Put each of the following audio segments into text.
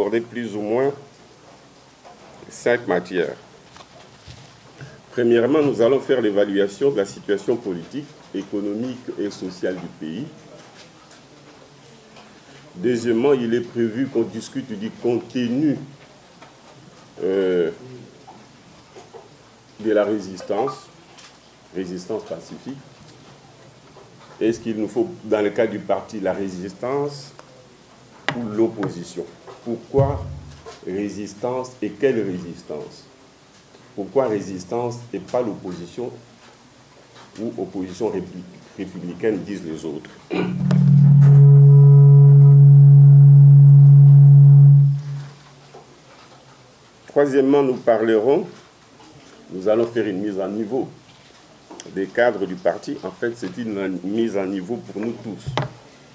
aborder plus ou moins 5 matières. Premièrement, nous allons faire l'évaluation de la situation politique, économique et sociale du pays. Deuxièmement, il est prévu qu'on discute du contenu de la résistance pacifique. Est-ce qu'il nous faut, dans le cas du parti, la résistance ou l'opposition? Pourquoi résistance et quelle résistance? Pourquoi résistance et pas l'opposition ou opposition républicaine, disent les autres? Troisièmement, nous allons faire une mise à niveau des cadres du parti. En fait, c'est une mise à niveau pour nous tous,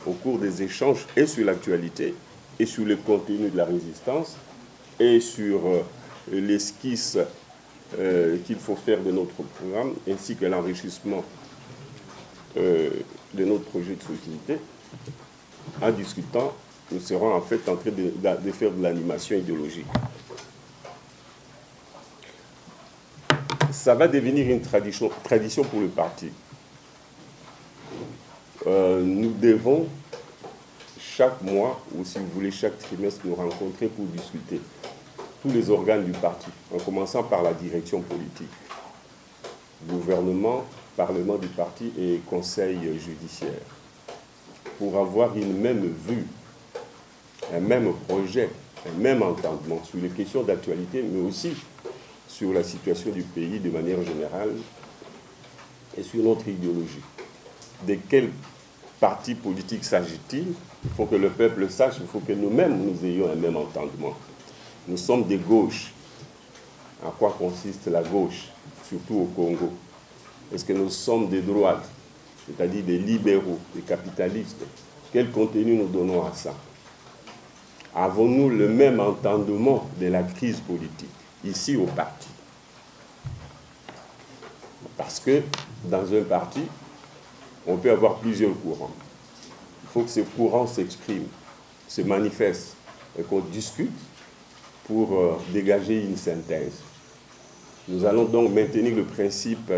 au cours des échanges et sur l'actualité, et sur le contenu de la résistance, et sur l'esquisse qu'il faut faire de notre programme, ainsi que l'enrichissement de notre projet de société. En discutant, nous serons en fait en train de faire de l'animation idéologique. Ça va devenir une tradition pour le parti. Nous devons chaque mois, ou si vous voulez chaque trimestre, nous rencontrer pour discuter tous les organes du parti, en commençant par la direction politique, gouvernement, parlement du parti et conseil judiciaire, pour avoir une même vue, un même projet, un même entendement sur les questions d'actualité, mais aussi sur la situation du pays de manière générale et sur notre idéologie. De quel parti politique s'agit-il? Il faut que le peuple sache, il faut que nous-mêmes nous ayons un même entendement. Nous sommes des gauches. En quoi consiste la gauche, surtout au Congo? Est-ce que nous sommes des droites, c'est-à-dire des libéraux, des capitalistes? Quel contenu nous donnons à ça? Avons-nous le même entendement de la crise politique ici au parti? Parce que dans un parti, on peut avoir plusieurs courants. Il faut que ces courants s'expriment, se manifestent et qu'on discute pour dégager une synthèse. Nous allons donc maintenir le principe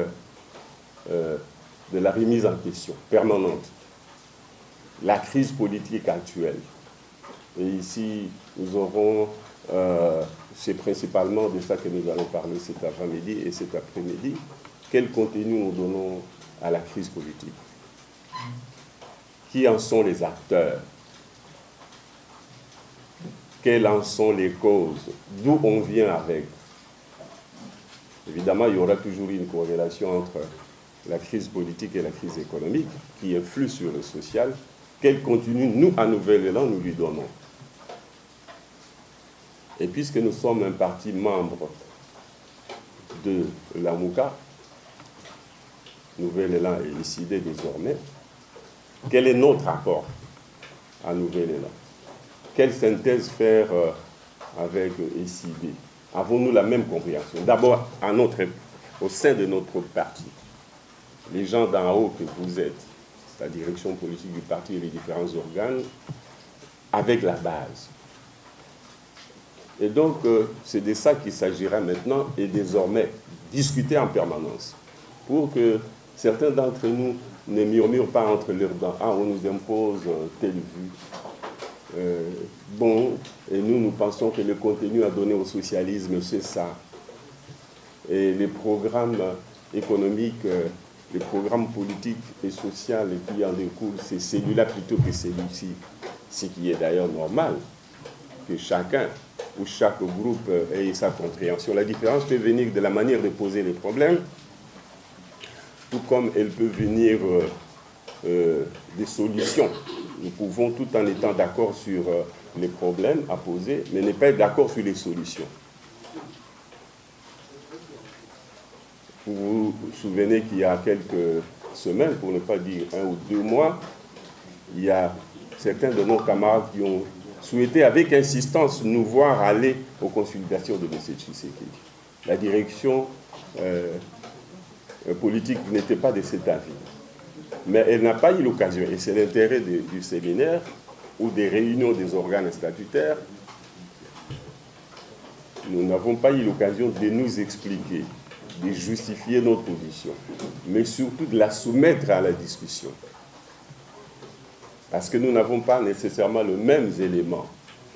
de la remise en question permanente, la crise politique actuelle. Et ici, nous aurons, c'est principalement de ça que nous allons parler cet avant-midi et cet après-midi. Quel contenu nous donnons à la crise politique? Qui en sont les acteurs? Quelles en sont les causes? D'où on vient avec? Évidemment, il y aura toujours une corrélation entre la crise politique et la crise économique qui influe sur le social. Quel contenu, nous, à Nouvel-Élan, nous lui donnons? Et puisque nous sommes un parti membre de la MOUCA, Nouvel-Élan est décidé désormais, quel est notre apport à Nouvel-Élan? Quelle synthèse faire avec SID? Avons-nous la même compréhension? D'abord, au sein de notre parti, les gens d'en haut que vous êtes, la direction politique du parti et les différents organes, avec la base. Et donc, c'est de ça qu'il s'agira maintenant et désormais, discuter en permanence pour que certains d'entre nous ne murmurent pas entre leurs dents. Ah, on nous impose telle vue. Et nous pensons que le contenu à donner au socialisme, c'est ça. Et les programmes économiques, les programmes politiques et sociaux qui en découlent, c'est celui-là plutôt que celui-ci. Ce qui est d'ailleurs normal, que chacun ou chaque groupe ait sa compréhension. La différence peut venir de la manière de poser les problèmes, tout comme elle peut venir des solutions. Nous pouvons, tout en étant d'accord sur les problèmes à poser, mais ne pas être d'accord sur les solutions. Vous vous souvenez qu'il y a quelques semaines, pour ne pas dire 1 ou 2 mois, il y a certains de nos camarades qui ont souhaité avec insistance nous voir aller aux consultations de M. Tshisekedi. La direction politique n'était pas de cet avis. Mais elle n'a pas eu l'occasion, et c'est l'intérêt du séminaire ou des réunions des organes statutaires, nous n'avons pas eu l'occasion de nous expliquer, de justifier notre position, mais surtout de la soumettre à la discussion. Parce que nous n'avons pas nécessairement les mêmes éléments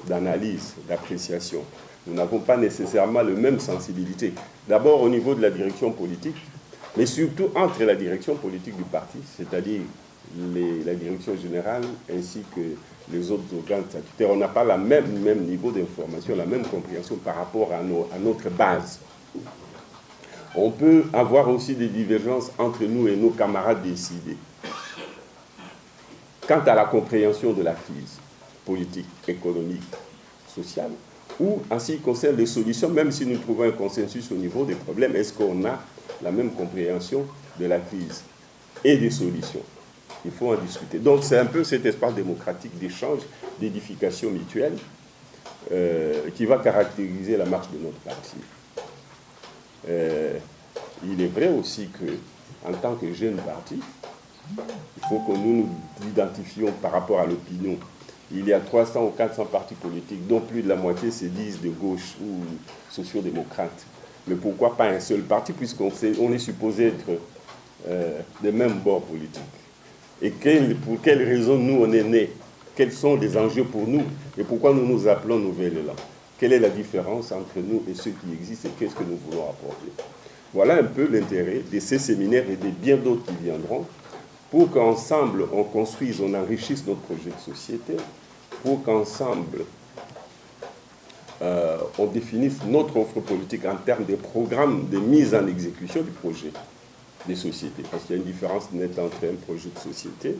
d'analyse, d'appréciation. Nous n'avons pas nécessairement la même sensibilité. D'abord au niveau de la direction politique, mais surtout entre la direction politique du parti, c'est-à-dire la direction générale ainsi que les autres organes statutaires. On n'a pas le même niveau d'information, la même compréhension par rapport à notre base. On peut avoir aussi des divergences entre nous et nos camarades décidés. Quant à la compréhension de la crise politique, économique, sociale, ou en ce qui concerne les solutions, même si nous trouvons un consensus au niveau des problèmes, est-ce qu'on a la même compréhension de la crise et des solutions? Il faut en discuter. Donc c'est un peu cet espace démocratique d'échange, d'édification mutuelle qui va caractériser la marche de notre parti. Il est vrai aussi qu'en tant que jeune parti, il faut que nous nous identifions par rapport à l'opinion. Il y a 300 ou 400 partis politiques, dont plus de la moitié se disent de gauche ou sociaux-démocrates. Mais pourquoi pas un seul parti, puisqu'on est supposé être des mêmes bords politiques? Et pour quelles raisons nous on est nés? Quels sont les enjeux pour nous? Et pourquoi nous nous appelons Nouvel Élan? Quelle est la différence entre nous et ceux qui existent et qu'est-ce que nous voulons apporter? Voilà un peu l'intérêt de ces séminaires et de bien d'autres qui viendront, pour qu'ensemble on construise, on enrichisse notre projet de société, pour qu'ensemble on définisse notre offre politique en termes de programmes de mise en exécution du projet des sociétés. Parce qu'il y a une différence nette entre un projet de société,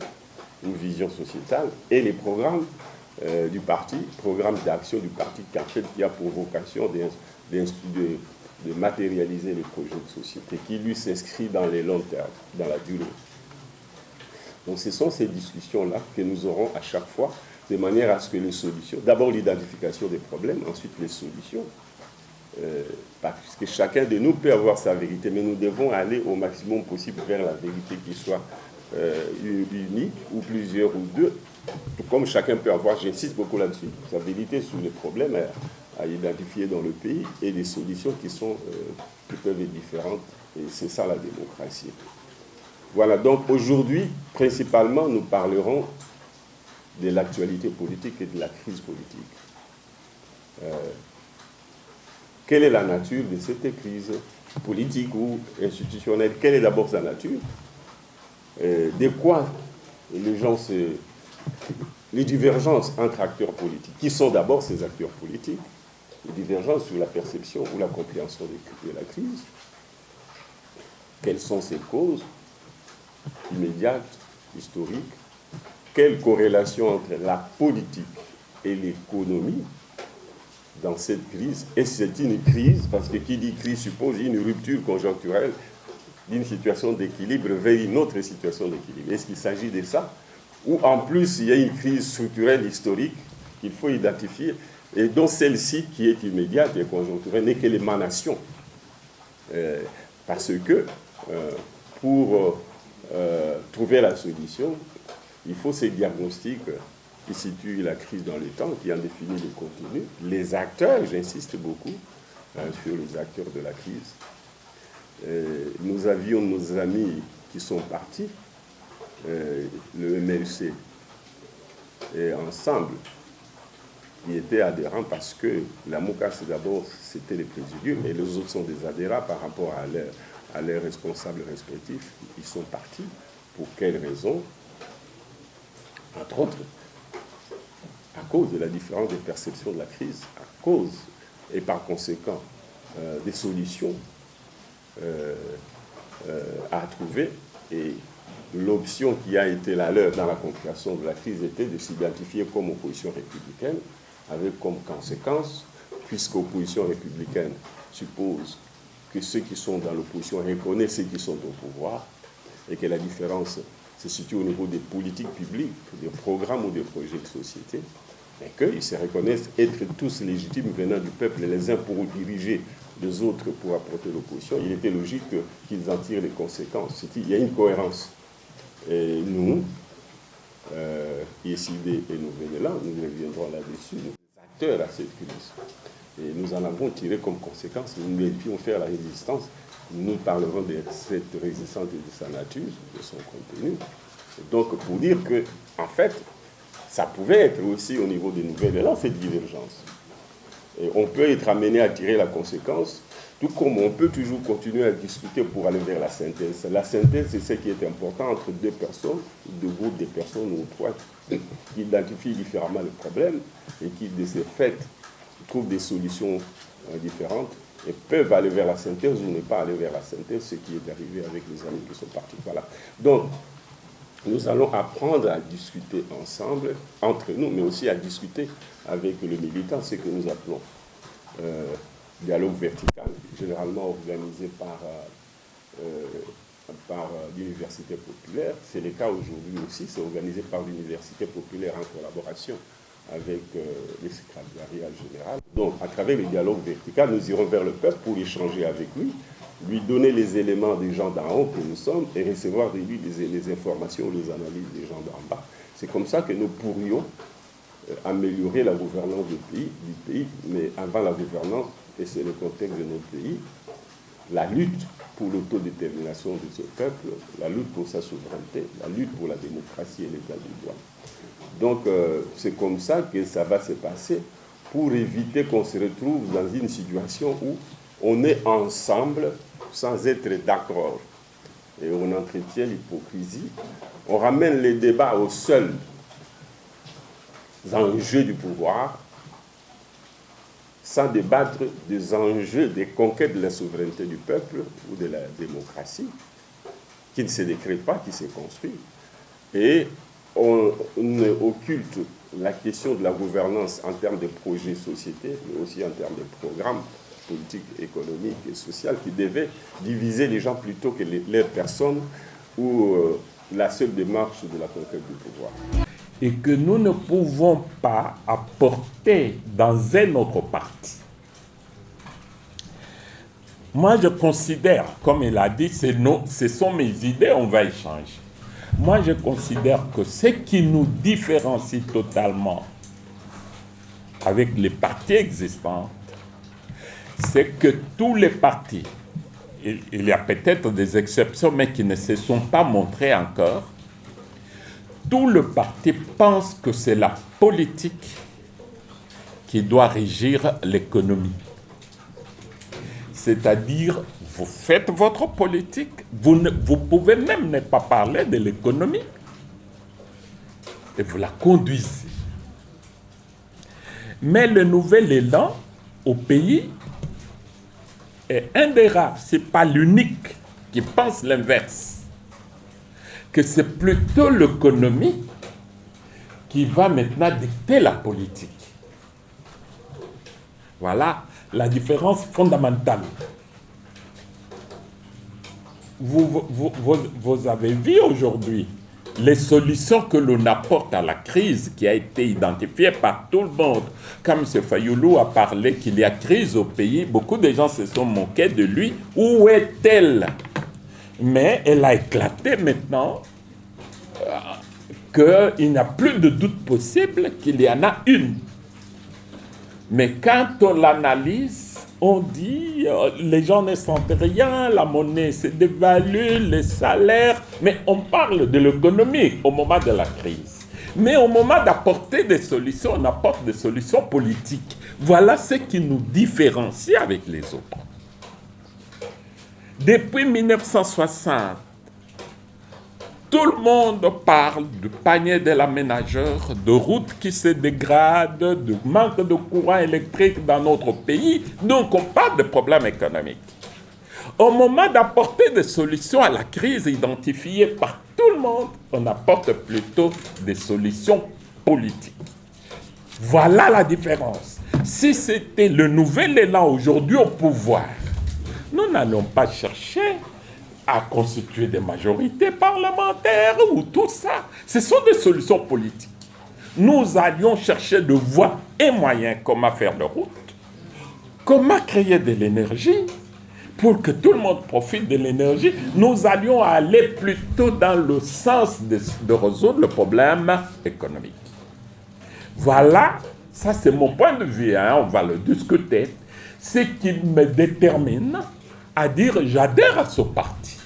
une vision sociétale, et les programmes du parti, programmes d'action du parti qui a pour vocation de matérialiser les projets de société, qui lui s'inscrit dans les longs termes, dans la durée. Donc ce sont ces discussions-là que nous aurons à chaque fois, de manière à ce que les solutions, d'abord l'identification des problèmes, ensuite les solutions, parce que chacun de nous peut avoir sa vérité, mais nous devons aller au maximum possible vers la vérité qui soit unique, ou plusieurs, ou deux, tout comme chacun peut avoir, j'insiste beaucoup là-dessus, sa vérité sur les problèmes à identifier dans le pays et des solutions qui peuvent être différentes, et c'est ça la démocratie. Voilà, donc aujourd'hui, principalement, nous parlerons de l'actualité politique et de la crise politique. Quelle est la nature de cette crise politique ou institutionnelle? Quelle est d'abord sa nature? De quoi les divergences entre acteurs politiques? Qui sont d'abord ces acteurs politiques? Les divergences sur la perception ou la compréhension de la crise? Quelles sont ses causes immédiates, historiques? Quelle corrélation entre la politique et l'économie dans cette crise? Et c'est une crise, parce que qui dit crise suppose une rupture conjoncturelle d'une situation d'équilibre vers une autre situation d'équilibre. Est-ce qu'il s'agit de ça? Ou en plus, il y a une crise structurelle historique qu'il faut identifier, et dont celle-ci, qui est immédiate et conjoncturelle, n'est que l'émanation. Parce que pour trouver la solution, il faut ces diagnostics qui situent la crise dans le temps, qui en définissent le contenu. Les acteurs, j'insiste beaucoup sur les acteurs de la crise. Nous avions nos amis qui sont partis, le MLC, et ensemble, qui étaient adhérents parce que la MOCAS, d'abord, c'était les présidiums, et les autres sont des adhérents par rapport à leurs responsables respectifs. Ils sont partis. Pour quelles raisons? Entre autres, à cause de la différence de perception de la crise, à cause, et par conséquent, des solutions à trouver. Et l'option qui a été la leur dans la compréhension de la crise était de s'identifier comme opposition républicaine, avec comme conséquence, puisque opposition républicaine suppose que ceux qui sont dans l'opposition reconnaissent ceux qui sont au pouvoir, et que la différence se situe au niveau des politiques publiques, des programmes ou des projets de société, et qu'ils se reconnaissent être tous légitimes venant du peuple, les uns pour diriger, les autres pour apporter l'opposition. Il était logique qu'ils en tirent les conséquences. Il y a une cohérence. Et nous, ISID et Nouvel Élan, nous reviendrons là-dessus, nous sommes acteurs à cette crise. Et nous en avons tiré comme conséquence, nous devions faire la résistance. Nous parlerons de cette résistance et de sa nature, de son contenu. Donc, pour dire que, en fait, ça pouvait être aussi au niveau des nouvelles élans, cette divergence. Et on peut être amené à tirer la conséquence, tout comme on peut toujours continuer à discuter pour aller vers la synthèse. La synthèse, c'est ce qui est important entre deux personnes, deux groupes de personnes ou trois, qui identifient différemment le problème et qui, de ce fait, trouvent des solutions différentes et peuvent aller vers la synthèse ou ne pas aller vers la synthèse, ce qui est arrivé avec les amis qui sont partis. Voilà. Donc, nous allons apprendre à discuter ensemble, entre nous, mais aussi à discuter avec le militant, ce que nous appelons dialogue vertical, généralement organisé par l'Université populaire. C'est le cas aujourd'hui aussi, c'est organisé par l'Université populaire en collaboration avec les secrétariats généraux. Donc, à travers le dialogue vertical, nous irons vers le peuple pour échanger avec lui donner les éléments des gens d'en haut que nous sommes et recevoir de lui les informations, les analyses des gens d'en bas. C'est comme ça que nous pourrions améliorer la gouvernance du pays, mais avant la gouvernance, et c'est le contexte de notre pays, la lutte pour l'autodétermination de ce peuple, la lutte pour sa souveraineté, la lutte pour la démocratie et l'état du droit. Donc, c'est comme ça que ça va se passer pour éviter qu'on se retrouve dans une situation où on est ensemble sans être d'accord. Et on entretient l'hypocrisie. On ramène les débats aux seuls enjeux du pouvoir sans débattre des enjeux, des conquêtes de la souveraineté du peuple ou de la démocratie qui ne se décrète pas, qui se construit. Et on occulte la question de la gouvernance en termes de projets société, mais aussi en termes de programmes politiques, économiques et sociales qui devaient diviser les gens plutôt que les personnes ou la seule démarche de la conquête du pouvoir. Et que nous ne pouvons pas apporter dans un autre parti. Moi, je considère, comme il a dit, ce sont mes idées, on va échanger. Moi, je considère que ce qui nous différencie totalement avec les partis existants, c'est que tous les partis, il y a peut-être des exceptions, mais qui ne se sont pas montrées encore, tout le parti pense que c'est la politique qui doit régir l'économie. C'est-à-dire, vous faites votre politique, vous pouvez même ne pas parler de l'économie, et vous la conduisez. Mais le nouvel élan au pays est un des rares, ce n'est pas l'unique, qui pense l'inverse. Que c'est plutôt l'économie qui va maintenant dicter la politique. Voilà la différence fondamentale. Vous avez vu aujourd'hui les solutions que l'on apporte à la crise qui a été identifiée par tout le monde. Comme M. Fayoulou a parlé qu'il y a crise au pays, beaucoup de gens se sont moqués de lui. Où est-elle ? Mais elle a éclaté maintenant qu'il n'y a plus de doute possible qu'il y en a une. Mais quand on l'analyse, on dit les gens ne sentent rien, la monnaie se dévalue, les salaires, mais on parle de l'économie au moment de la crise. Mais au moment d'apporter des solutions, on apporte des solutions politiques. Voilà ce qui nous différencie avec les autres. Depuis 1960, tout le monde parle du panier de l'aménageur, de routes qui se dégradent, de manque de courant électrique dans notre pays. Donc, on parle de problèmes économiques. Au moment d'apporter des solutions à la crise identifiée par tout le monde, on apporte plutôt des solutions politiques. Voilà la différence. Si c'était le nouvel élan aujourd'hui au pouvoir, nous n'allons pas chercher à constituer des majorités parlementaires ou tout ça. Ce sont des solutions politiques. Nous allions chercher de voies et moyens comment faire de route, comment créer de l'énergie pour que tout le monde profite de l'énergie. Nous allions aller plutôt dans le sens de résoudre le problème économique. Voilà ça c'est mon point de vue, hein, on va le discuter, ce qui me détermine à dire j'adhère à ce parti.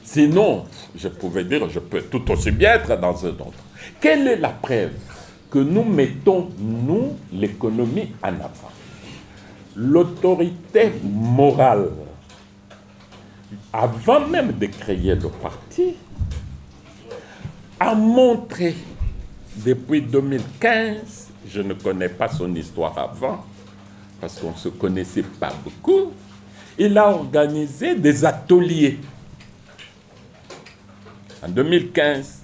Sinon, je pouvais dire je peux tout aussi bien être dans un autre. Quelle est la preuve que nous mettons, nous, l'économie en avant? L'autorité morale, avant même de créer le parti, a montré depuis 2015, je ne connais pas son histoire avant, parce qu'on ne se connaissait pas beaucoup, il a organisé des ateliers. En 2015,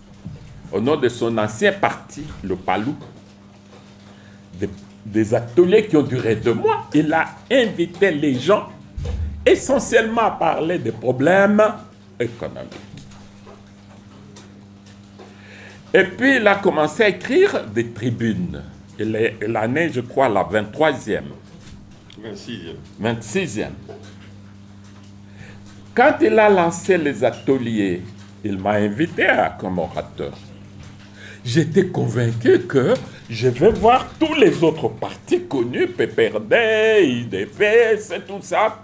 au nom de son ancien parti, le PALU, des ateliers qui ont duré 2 mois, il a invité les gens essentiellement à parler des problèmes économiques. Et puis il a commencé à écrire des tribunes. Il en est, je crois, la 23e. 26e. 26e. Quand il a lancé les ateliers, il m'a invité comme orateur. J'étais convaincu que je vais voir tous les autres partis connus, PPRD, IDPS et tout ça,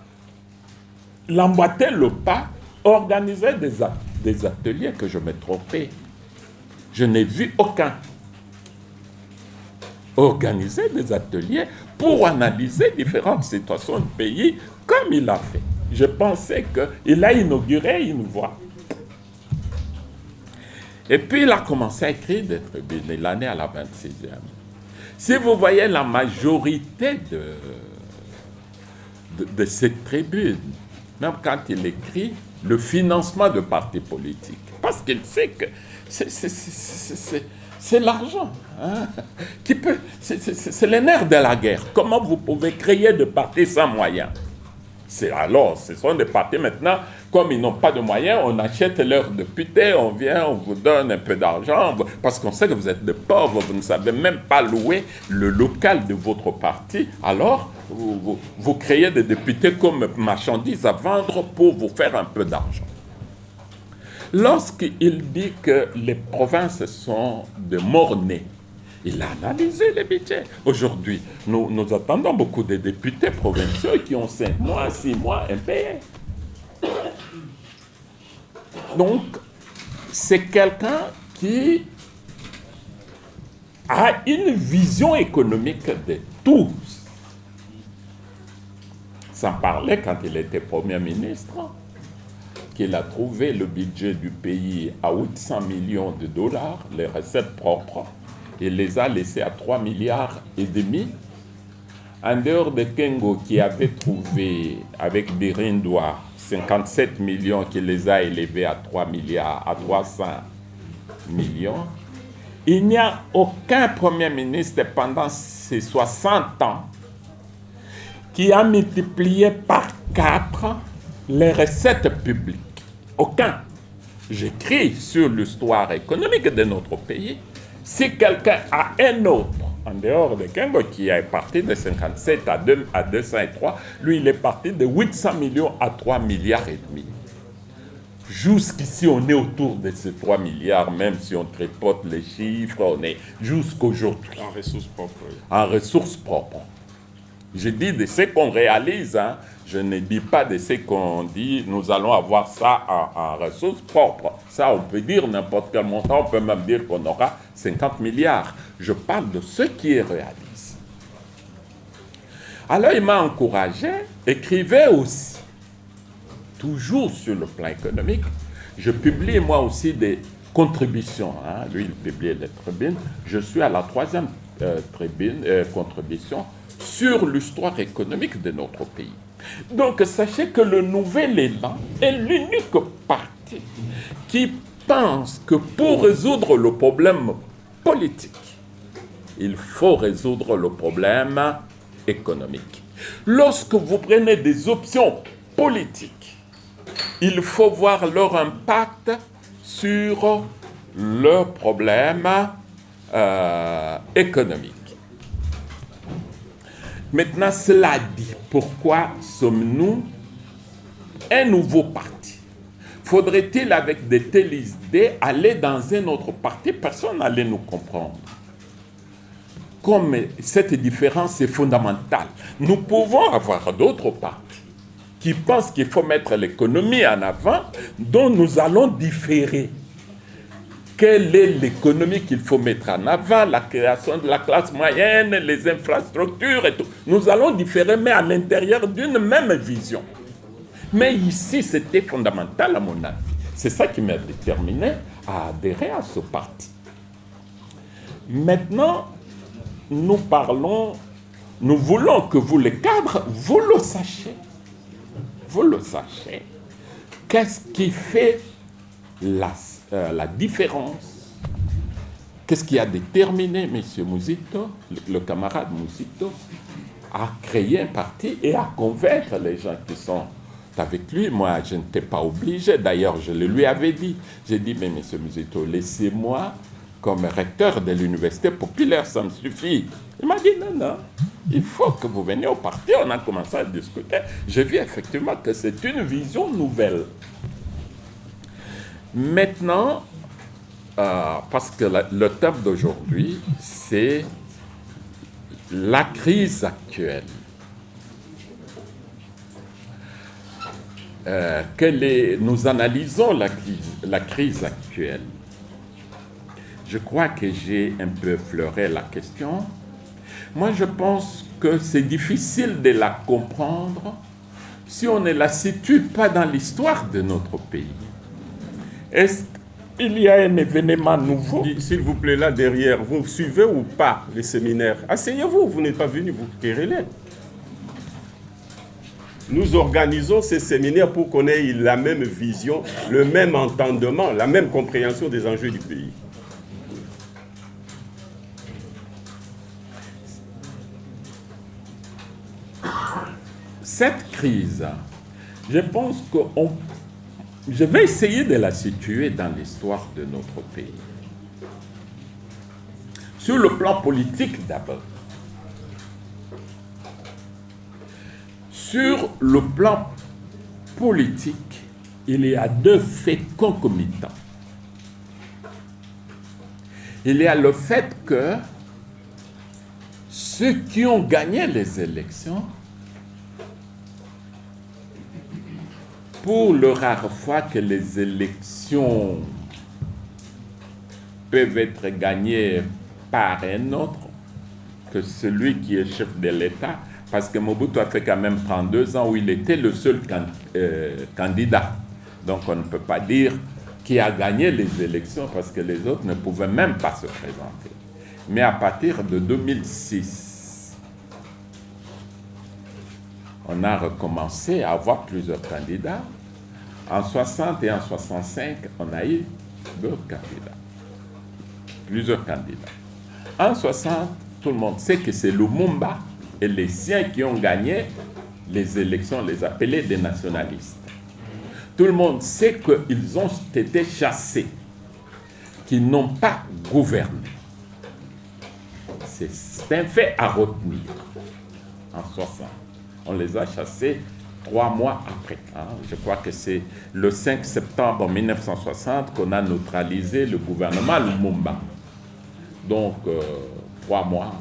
l'emboîter le pas, organiser des ateliers que je me trompais. Je n'ai vu aucun. Organiser des ateliers pour analyser différentes situations du pays comme il a fait. Je pensais qu'il a inauguré une voie. Et puis il a commencé à écrire des tribunes. Il en est à la 26e. Si vous voyez la majorité de ces tribunes, même quand il écrit le financement de partis politiques, parce qu'il sait que c'est l'argent, hein, c'est les nerfs de la guerre. Comment vous pouvez créer des partis sans moyens? Ce sont des partis maintenant, comme ils n'ont pas de moyens, on achète leurs députés, on vient, on vous donne un peu d'argent, parce qu'on sait que vous êtes des pauvres, vous ne savez même pas louer le local de votre parti, alors vous créez des députés comme marchandises à vendre pour vous faire un peu d'argent. Lorsqu'il dit que les provinces sont de morts-nés, il a analysé les budgets. Aujourd'hui, nous attendons beaucoup de députés provinciaux qui ont 5 mois, 6 mois impayés. Donc, c'est quelqu'un qui a une vision économique de tous. Sans parler quand il était Premier ministre, qu'il a trouvé le budget du pays à 800 millions de dollars, les recettes propres, il les a laissés à 3 milliards et demi. En dehors de Kengo qui avait trouvé avec Birindois 57 millions, qui les a élevés à 3 milliards, à 300 millions, il n'y a aucun Premier ministre pendant ces 60 ans qui a multiplié par 4 les recettes publiques. Aucun. J'écris sur l'histoire économique de notre pays. Si quelqu'un a un autre, en dehors de Kengo, qui est parti de 57 à 203, lui, il est parti de 800 millions à 3 milliards et demi. Jusqu'ici, on est autour de ces 3 milliards, même si on tripote les chiffres, on est jusqu'aujourd'hui. En ressources propres. Oui. En ressources propres. Je dis de ce qu'on réalise, hein. Je ne dis pas de ce qu'on dit, nous allons avoir ça en ressources propres. Ça, on peut dire n'importe quel montant, on peut même dire qu'on aura 50 milliards. Je parle de ce qui est réalisé. Alors, il m'a encouragé, écrivez aussi, toujours sur le plan économique. Je publie moi aussi des contributions. Hein. Lui, il publie des tribunes. Je suis à la 3e contribution sur l'histoire économique de notre pays. Donc, sachez que le Nouvel Élan est l'unique parti qui pense que pour résoudre le problème politique, il faut résoudre le problème économique. Lorsque vous prenez des options politiques, il faut voir leur impact sur le problème économique. Maintenant, cela dit, pourquoi sommes-nous un nouveau parti? Faudrait-il, avec de telles idées, aller dans un autre parti? Personne n'allait nous comprendre. comme cette différence est fondamentale, nous pouvons avoir d'autres partis qui pensent qu'il faut mettre l'économie en avant, dont nous allons différer. Quelle est l'économie qu'il faut mettre en avant, la création de la classe moyenne, les infrastructures et tout. Nous allons différer, mais à l'intérieur d'une même vision. Mais ici, c'était fondamental à mon avis. C'est ça qui m'a déterminé à adhérer à ce parti. Maintenant, nous voulons que vous les cadres, vous le sachiez. Vous le sachez. Qu'est-ce qui fait la différence? Qu'est-ce qui a déterminé M. Mouzito, le camarade Mouzito, à créer un parti et à convaincre les gens qui sont avec lui? Moi, je n'étais pas obligé. D'ailleurs, je le lui avais dit. J'ai dit, mais M. Mouzito, laissez-moi comme recteur de l'université populaire, ça me suffit. Il m'a dit, non, il faut que vous veniez au parti. On a commencé à discuter. J'ai vu effectivement que c'est une vision nouvelle. Maintenant, parce que le thème d'aujourd'hui, c'est la crise actuelle. Nous analysons la crise actuelle. Je crois que j'ai un peu effleuré la question. Moi, je pense que c'est difficile de la comprendre si on ne la situe pas dans l'histoire de notre pays. Est-ce qu'il y a un événement nouveau? S'il vous plaît, là derrière, vous suivez ou pas les séminaires? Asseyez-vous, vous n'êtes pas venu vous quereller. Nous organisons ces séminaires pour qu'on ait la même vision, le même entendement, la même compréhension des enjeux du pays. Cette crise, je pense que je vais essayer de la situer dans l'histoire de notre pays. Sur le plan politique d'abord. Sur le plan politique, il y a deux faits concomitants. Il y a le fait que ceux qui ont gagné les élections, pour le rare fois que les élections peuvent être gagnées par un autre que celui qui est chef de l'État, parce que Mobutu a fait quand même 32 ans où il était le seul candidat. Donc on ne peut pas dire qui a gagné les élections parce que les autres ne pouvaient même pas se présenter. Mais à partir de 2006, on a recommencé à avoir plusieurs candidats. En 60 et en 65, on a eu deux candidats. Plusieurs candidats. En 60, tout le monde sait que c'est Lumumba et les siens qui ont gagné les élections, les appelés des nationalistes. Tout le monde sait qu'ils ont été chassés, qu'ils n'ont pas gouverné. C'est un fait à retenir. En 60, on les a chassés 3 mois après. Je crois que c'est le 5 septembre 1960 qu'on a neutralisé le gouvernement Lumumba. Donc, 3 mois,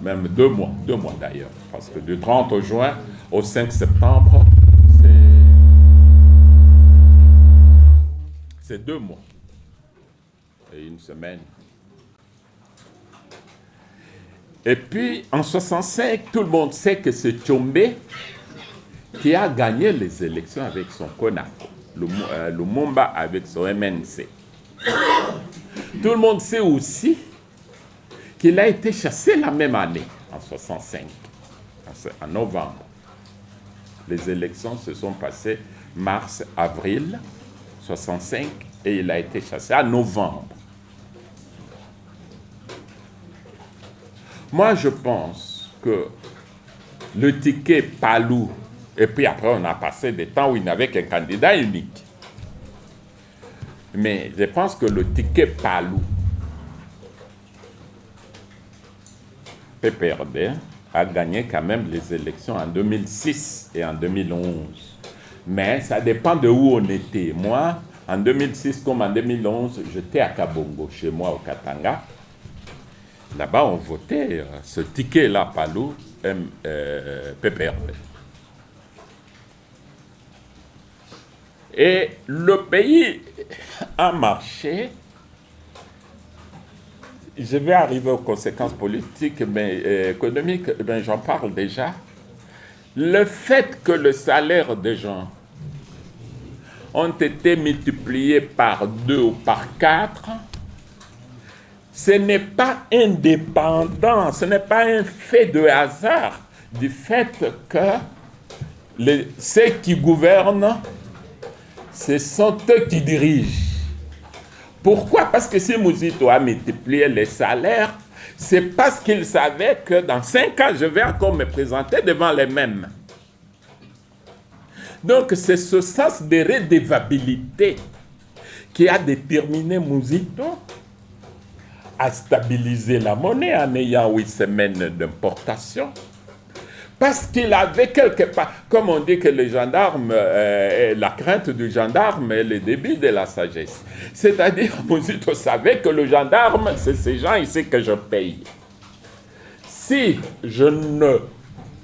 même 2 mois d'ailleurs, parce que du 30 juin au 5 septembre, c'est 2 mois et 1 semaine. Et puis, en 65, tout le monde sait que c'est Tshombe qui a gagné les élections avec son CONACO, Lumumba avec son MNC. Tout le monde sait aussi qu'il a été chassé la même année, en 65, en novembre. Les élections se sont passées mars, avril 65 et il a été chassé en novembre. Moi, je pense que le ticket Palou, et puis après, on a passé des temps où il n'y avait qu'un candidat unique. Mais je pense que le ticket Palou, PPRD, a gagné quand même les élections en 2006 et en 2011. Mais ça dépend de où on était. Moi, en 2006 comme en 2011, j'étais à Kabongo, chez moi au Katanga. Là-bas, on votait ce ticket-là, Palou, PPRD. Et le pays a marché. Je vais arriver aux conséquences politiques, mais économiques, j'en parle déjà. Le fait que le salaire des gens ont été multipliés par 2 ou par 4, ce n'est pas indépendant, ce n'est pas un fait de hasard du fait que ceux qui gouvernent, ce sont eux qui dirigent. Pourquoi? Parce que si Muzito a multiplié les salaires, c'est parce qu'il savait que dans 5 ans, je vais encore me présenter devant les mêmes. Donc, c'est ce sens de redevabilité qui a déterminé Muzito à stabiliser la monnaie en ayant 8 semaines d'importation. Parce qu'il avait quelque part, comme on dit que les gendarmes, la crainte du gendarme est le début de la sagesse. C'est-à-dire, Muzito savait que le gendarme, c'est ces gens ici que je paye. Si je ne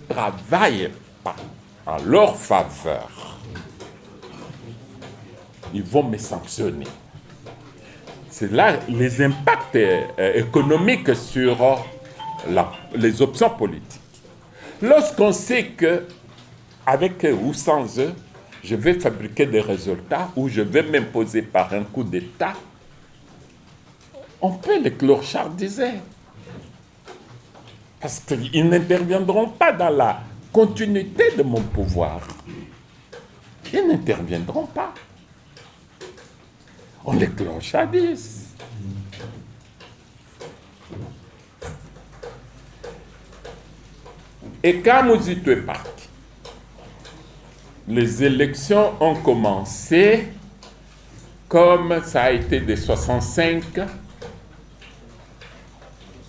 travaille pas en leur faveur, ils vont me sanctionner. C'est là les impacts économiques sur les options politiques. Lorsqu'on sait que, avec ou sans eux, je vais fabriquer des résultats ou je vais m'imposer par un coup d'État, on peut les clochardiser. Parce qu'ils n'interviendront pas dans la continuité de mon pouvoir. Ils n'interviendront pas. On les clochardise. Et quand Muzito est parti, les élections ont commencé comme ça a été de 65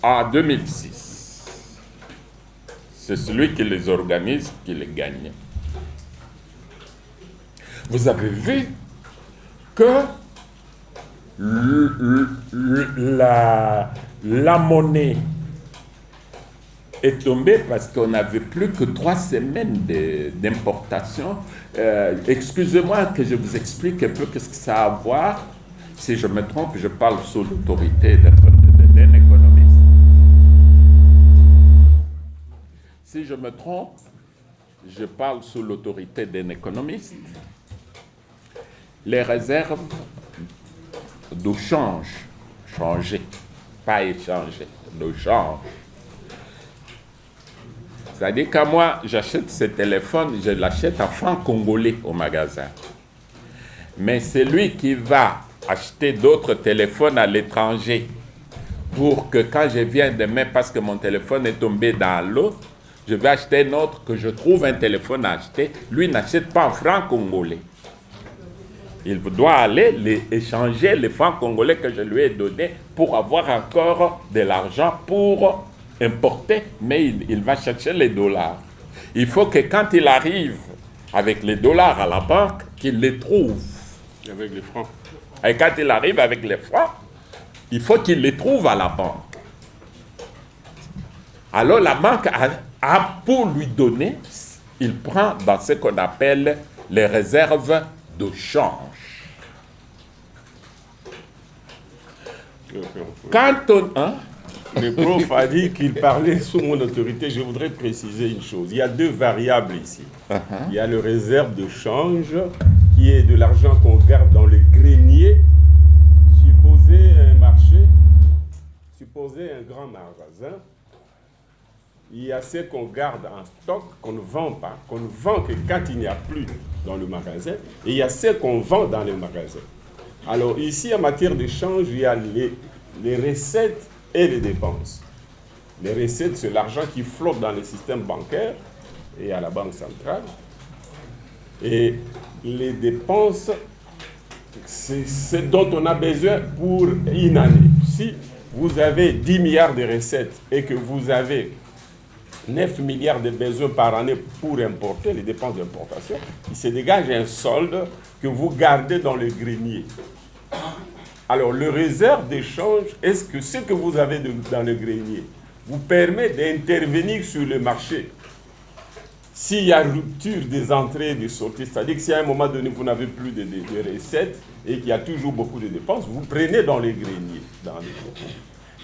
à 2006. C'est celui qui les organise qui les gagne. Vous avez vu que la monnaie est tombée parce qu'on n'avait plus que 3 semaines d'importation. Excusez-moi que je vous explique un peu ce que ça a à voir. Si je me trompe, je parle sous l'autorité d'un économiste. Si je me trompe, je parle sous l'autorité d'un économiste. Les réserves de change, changer, pas échanger, de change. C'est-à-dire que moi, j'achète ce téléphone, je l'achète en francs congolais au magasin. Mais c'est lui qui va acheter d'autres téléphones à l'étranger pour que quand je viens demain, parce que mon téléphone est tombé dans l'eau, je vais acheter un autre, que je trouve un téléphone à acheter. Lui n'achète pas en francs congolais. Il doit aller échanger les francs congolais que je lui ai donnés pour avoir encore de l'argent pour importer, mais il va chercher les dollars. Il faut que quand il arrive avec les dollars à la banque, qu'il les trouve. Avec les francs. Et quand il arrive avec les francs, il faut qu'il les trouve à la banque. Alors la banque a pour lui donner, il prend dans ce qu'on appelle les réserves de change. Quand on... Le prof a dit qu'il parlait sous mon autorité. Je voudrais préciser une chose. Il y a 2 variables ici. Il y a le réserve de change, qui est de l'argent qu'on garde dans le grenier. Supposez un marché, supposez un grand magasin. Il y a ce qu'on garde en stock, qu'on ne vend pas, qu'on ne vend que quand il n'y a plus dans le magasin. Et il y a ce qu'on vend dans le magasin. Alors ici, en matière de change, il y a les recettes et les dépenses. Les recettes, c'est l'argent qui flotte dans le système bancaire et à la banque centrale. Et les dépenses, c'est ce dont on a besoin pour une année. Si vous avez 10 milliards de recettes et que vous avez 9 milliards de besoins par année pour importer, les dépenses d'importation, il se dégage un solde que vous gardez dans le grenier. Alors, le réserve d'échange, est-ce que ce que vous avez dans le grenier vous permet d'intervenir sur le marché s'il y a rupture des entrées et des sorties, c'est-à-dire que si à un moment donné, vous n'avez plus de recettes et qu'il y a toujours beaucoup de dépenses, vous prenez dans les greniers.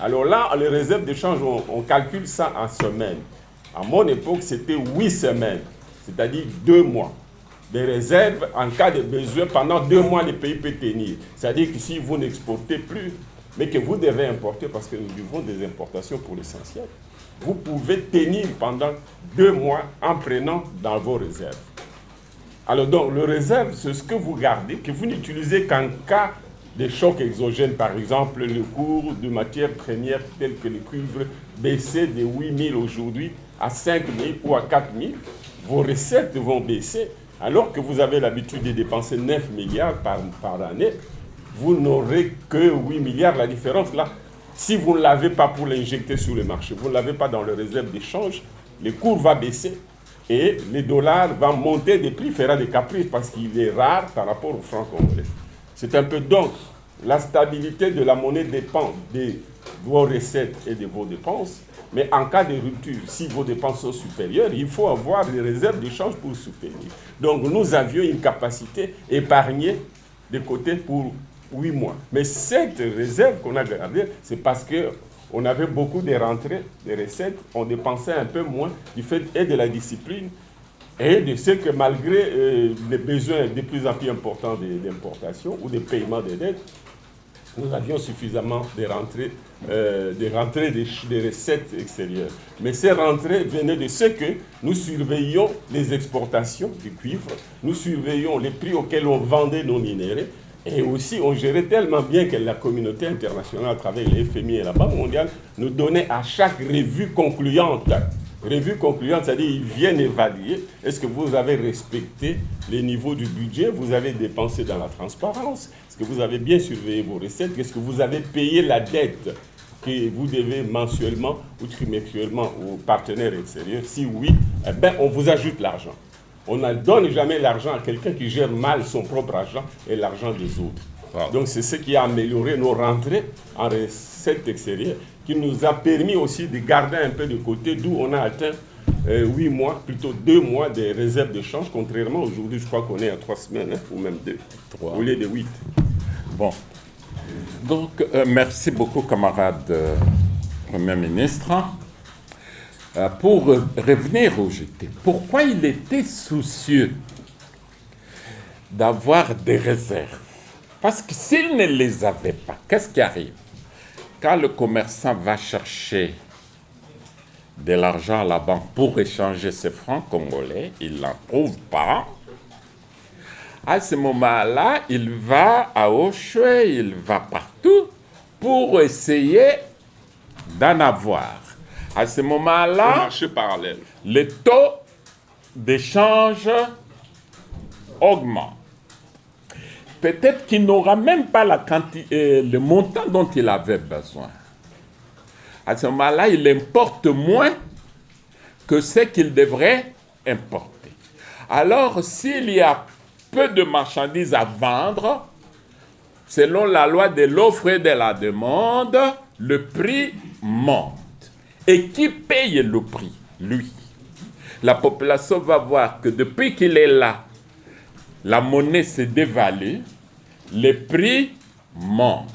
Alors là, les réserves d'échange, on calcule ça en semaines. À mon époque, c'était 8 semaines, c'est-à-dire 2 mois. Des réserves en cas de besoin, pendant 2 mois, le pays peut tenir. C'est-à-dire que si vous n'exportez plus, mais que vous devez importer, parce que nous vivons des importations pour l'essentiel, vous pouvez tenir pendant 2 mois en prenant dans vos réserves. Alors donc, le réserve, c'est ce que vous gardez, que vous n'utilisez qu'en cas de chocs exogènes. Par exemple, le cours de matières premières telles que le cuivre baissait de 8 000 aujourd'hui à 5 000 ou à 4 000. Vos recettes vont baisser, alors que vous avez l'habitude de dépenser 9 milliards par année. Vous n'aurez que 8 milliards. La différence là, si vous ne l'avez pas pour l'injecter sur le marché, vous ne l'avez pas dans le réserve d'échange, le cours va baisser et le dollar va monter de prix, fera des caprices parce qu'il est rare par rapport au franc congolais. C'est un peu donc la stabilité de la monnaie dépend de vos recettes et de vos dépenses, mais en cas de rupture, si vos dépenses sont supérieures, il faut avoir des réserves d'échange pour soutenir. Donc nous avions une capacité épargnée de côté pour 8 mois. Mais cette réserve qu'on a gardée, c'est parce qu'on avait beaucoup de rentrées, de recettes, on dépensait un peu moins du fait et de la discipline et de ce que malgré les besoins de plus en plus importants d'importation ou de paiement des dettes, nous avions suffisamment de rentrées, des recettes extérieures. Mais ces rentrées venaient de ce que nous surveillions les exportations du cuivre, nous surveillions les prix auxquels on vendait nos minéraux, et aussi on gérait tellement bien que la communauté internationale, à travers les FMI et la Banque mondiale, nous donnait à chaque revue concluante, c'est-à-dire ils viennent évaluer, est-ce que vous avez respecté les niveaux du budget, vous avez dépensé dans la transparence, est-ce que vous avez bien surveillé vos recettes, est-ce que vous avez payé la dette que vous devez mensuellement ou trimestriellement aux partenaires extérieurs. Si oui, eh bien, on vous ajoute l'argent. On ne donne jamais l'argent à quelqu'un qui gère mal son propre argent et l'argent des autres. Wow. Donc c'est ce qui a amélioré nos rentrées en recettes extérieures, qui nous a permis aussi de garder un peu de côté, d'où on a atteint 8 mois, plutôt 2 mois de réserves de change, contrairement aujourd'hui, je crois qu'on est à 3 semaines, hein, ou même 2, au lieu de 8. Bon. Donc, merci beaucoup, camarade Premier ministre. Pour revenir au GT, pourquoi il était soucieux d'avoir des réserves? Parce que s'il ne les avait pas, qu'est-ce qui arrive? Quand le commerçant va chercher de l'argent à la banque pour échanger ses francs congolais, il n'en trouve pas. À ce moment-là, il va à Auchan, il va partout pour essayer d'en avoir. À ce moment-là, marché parallèle, le taux d'échange augmente. Peut-être qu'il n'aura même pas la quantité, le montant dont il avait besoin. À ce moment-là, il importe moins que ce qu'il devrait importer. Alors, s'il y a peu de marchandises à vendre, selon la loi de l'offre et de la demande, le prix monte. Et qui paye le prix? Lui. La population va voir que depuis qu'il est là, la monnaie se dévalue, les prix montent.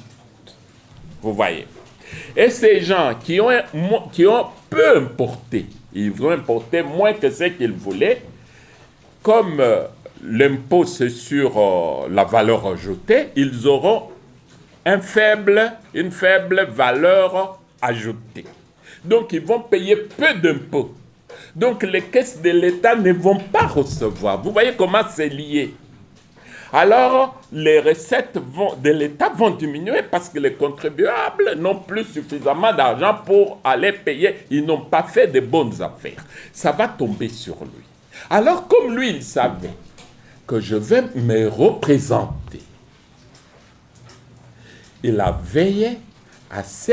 Vous voyez. Et ces gens qui ont peu importé, ils vont importer moins que ce qu'ils voulaient, comme l'impôt c'est sur la valeur ajoutée, ils auront une faible valeur ajoutée. Donc, ils vont payer peu d'impôts. Donc, les caisses de l'État ne vont pas recevoir. Vous voyez comment c'est lié. Alors, les recettes de l'État vont diminuer parce que les contribuables n'ont plus suffisamment d'argent pour aller payer. Ils n'ont pas fait de bonnes affaires. Ça va tomber sur lui. Alors, comme lui, il savait que je vais me représenter, il a veillé à ce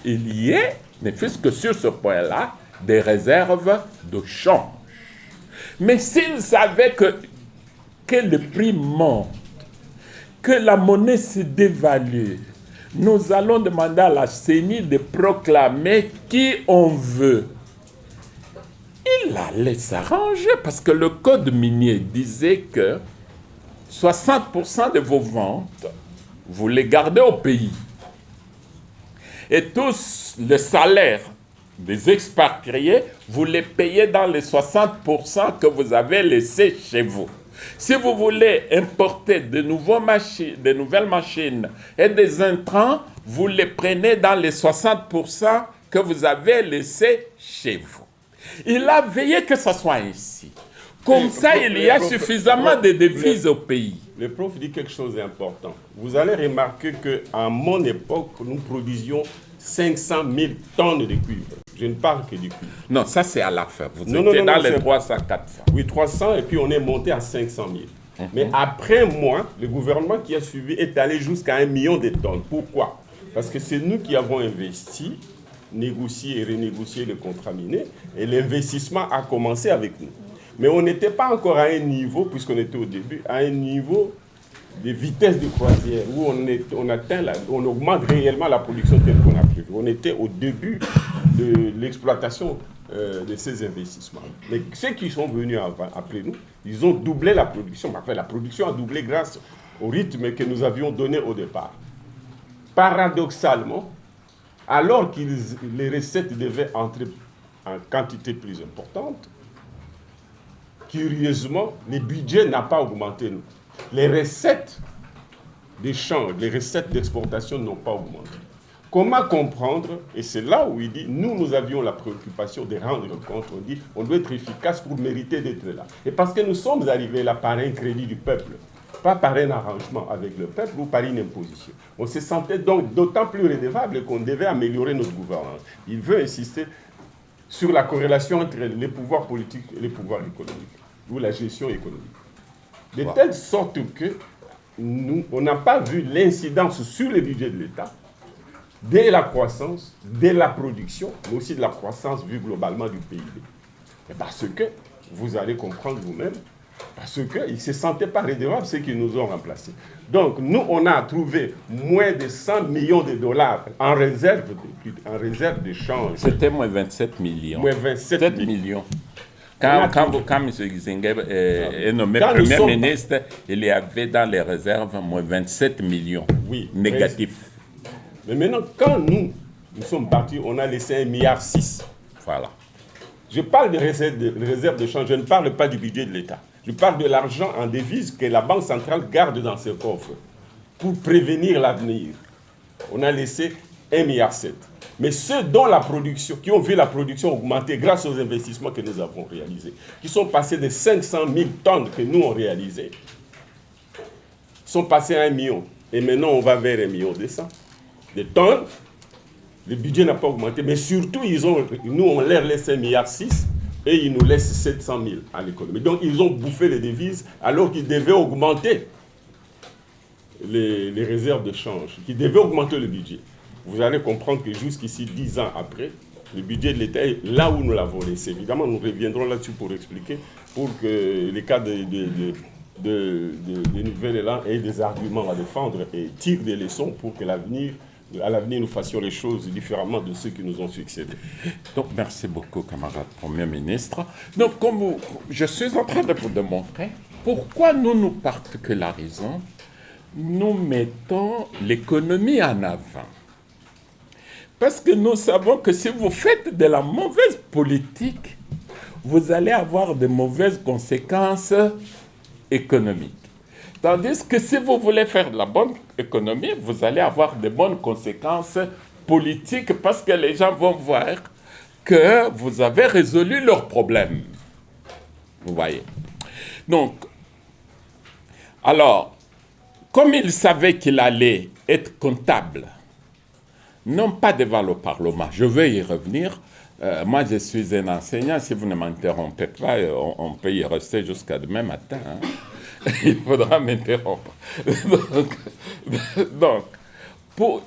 qu'il y ait, ne fût-ce que sur ce point-là, des réserves de change. Mais s'il savait que le prix monte, que la monnaie se dévalue, nous allons demander à la CENI de proclamer qui on veut. Il allait s'arranger parce que le code minier disait que 60% de vos ventes, vous les gardez au pays. Et tous les salaires des expatriés, vous les payez dans les 60% que vous avez laissés chez vous. Si vous voulez importer de nouvelles machines et des intrants, vous les prenez dans les 60% que vous avez laissés chez vous. Il a veillé que ce soit ainsi. Comme ça, il y a suffisamment de devises au pays. Le prof dit quelque chose d'important. Vous allez remarquer qu'à mon époque, nous produisions 500 000 tonnes de cuivre. Je ne parle que du cuivre. Non, ça c'est à la fin. Vous étiez dans les 300, 400. Oui, 300 et puis on est monté à 500 000. Mais après moi, le gouvernement qui a suivi est allé jusqu'à 1 million de tonnes. Pourquoi? Parce que c'est nous qui avons investi, négocié et renégocié le contrat minier et l'investissement a commencé avec nous. Mais on n'était pas encore à un niveau, puisqu'on était au début, à un niveau de vitesse de croisière où on augmente réellement la production telle qu'on a prévu. On était au début de l'exploitation de ces investissements. Mais ceux qui sont venus après nous, ils ont doublé la production. Enfin, la production a doublé grâce au rythme que nous avions donné au départ. Paradoxalement, alors que les recettes devaient entrer en quantité plus importante, curieusement, le budget n'a pas augmenté. Nous. Les recettes d'échange, les recettes d'exportation n'ont pas augmenté. Comment comprendre? Et c'est là où il dit, nous avions la préoccupation de rendre compte. On dit, on doit être efficace pour mériter d'être là. Et parce que nous sommes arrivés là par un crédit du peuple, pas par un arrangement avec le peuple ou par une imposition. On se sentait donc d'autant plus redevable qu'on devait améliorer notre gouvernance. Il veut insister sur la corrélation entre les pouvoirs politiques et les pouvoirs économiques, ou la gestion économique. De telle sorte que on n'a pas vu l'incidence sur le budget de l'État de la croissance, de la production, mais aussi de la croissance vue globalement du PIB. Et parce que, vous allez comprendre vous-même, parce qu'ils ne se sentaient pas redevables, ceux qui nous ont remplacés. Donc, nous, on a trouvé moins de 100 millions de dollars en réserve d'échange. C'était moins 27 millions. Moins 27 millions. Quand M. Gizengue est nommé Premier ministre, il y avait dans les réserves moins 27 millions négatifs. Mais maintenant, quand nous sommes partis, on a laissé 1,6 milliard. Voilà. Je parle de réserve d'échange, je ne parle pas du budget de l'État. Je parle de l'argent en devise que la Banque centrale garde dans ses coffres pour prévenir l'avenir. On a laissé 1,7 milliard. Mais ceux dont la production, qui ont vu la production augmenter grâce aux investissements que nous avons réalisés, qui sont passés de 500 000 tonnes que nous avons réalisées, sont passés à 1 million. Et maintenant, on va vers 1,2 million de tonnes. Le budget n'a pas augmenté, mais surtout, nous, on leur laisse 1,6 milliard et ils nous laissent 700 000 à l'économie. Donc, ils ont bouffé les devises alors qu'ils devaient augmenter les réserves de change, qu'ils devaient augmenter le budget. Vous allez comprendre que jusqu'ici, 10 ans après, le budget de l'État est là où nous l'avons laissé. Évidemment, nous reviendrons là-dessus pour expliquer, pour que les cas de nouvel élan aient des arguments à défendre et tirent des leçons pour que à l'avenir, nous fassions les choses différemment de ceux qui nous ont succédé. Donc, merci beaucoup, camarade Premier ministre. Donc, je suis en train de vous démontrer pourquoi nous particularisons, nous mettons l'économie en avant. Parce que nous savons que si vous faites de la mauvaise politique, vous allez avoir de mauvaises conséquences économiques. Tandis que si vous voulez faire de la bonne économie, vous allez avoir de bonnes conséquences politiques parce que les gens vont voir que vous avez résolu leurs problèmes. Vous voyez. Donc, alors, comme il savait qu'il allait être comptable, non pas devant le Parlement, je vais y revenir. Moi, je suis un enseignant. Si vous ne m'interrompez pas, on peut y rester jusqu'à demain matin. Hein. Il faudra m'interrompre. Donc,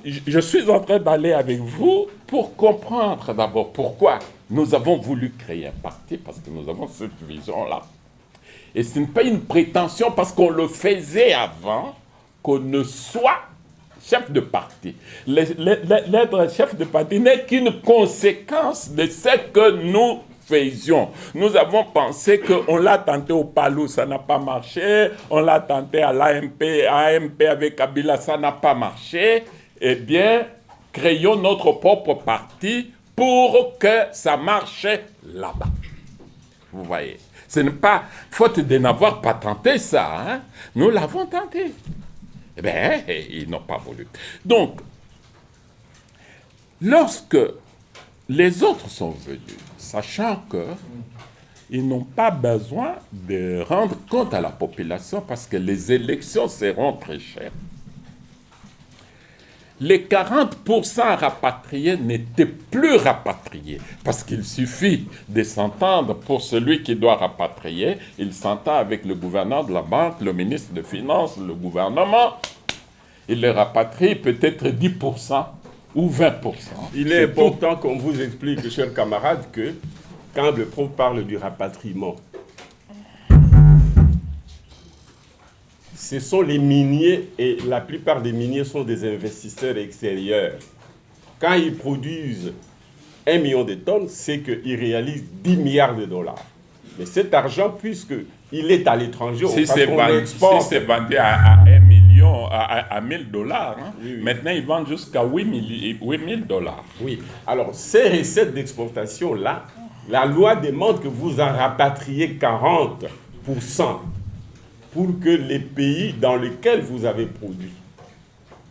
je suis en train d'aller avec vous pour comprendre d'abord pourquoi nous avons voulu créer un parti, parce que nous avons cette vision-là. Et ce n'est pas une prétention parce qu'on le faisait avant qu'on ne soit chef de parti. L'être chef de parti n'est qu'une conséquence de ce que nous faisions. Nous avons pensé qu'on l'a tenté au Palou, ça n'a pas marché. On l'a tenté à l'AMP avec Kabila, ça n'a pas marché. Eh bien, créons notre propre parti pour que ça marche là-bas. Vous voyez, ce n'est pas faute de n'avoir pas tenté ça. Hein? Nous l'avons tenté. Eh bien, ils n'ont pas voulu. Donc, lorsque les autres sont venus, sachant qu'ils n'ont pas besoin de rendre compte à la population parce que les élections seront très chères, les 40% rapatriés n'étaient plus rapatriés parce qu'il suffit de s'entendre pour celui qui doit rapatrier. Il s'entend avec le gouverneur de la banque, le ministre des Finances, le gouvernement. Il les rapatrie peut-être 10% ou 20%. Il est important qu'on vous explique, chers camarades, que quand le prof parle du rapatriement, ce sont les miniers, et la plupart des miniers sont des investisseurs extérieurs. Quand ils produisent 1 million de tonnes, c'est qu'ils réalisent 10 milliards de dollars. Mais cet argent, puisqu'il est à l'étranger, si c'est vendu à 1 million, à 1000 dollars, hein, oui. Maintenant ils vendent jusqu'à 8 000 dollars. Oui, alors ces recettes d'exportation-là, la loi demande que vous en rapatriez 40% pour que les pays dans lesquels vous avez produit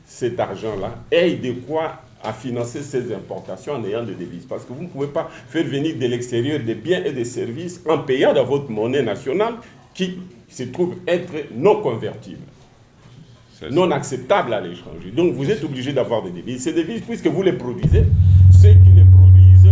cet argent-là aient de quoi à financer ces importations en ayant des devises. Parce que vous ne pouvez pas faire venir de l'extérieur des biens et des services en payant dans votre monnaie nationale qui se trouve être non convertible, non acceptable à l'étranger. Donc vous êtes obligé d'avoir des devises. Ces devises, puisque vous les produisez, ceux qui les produisent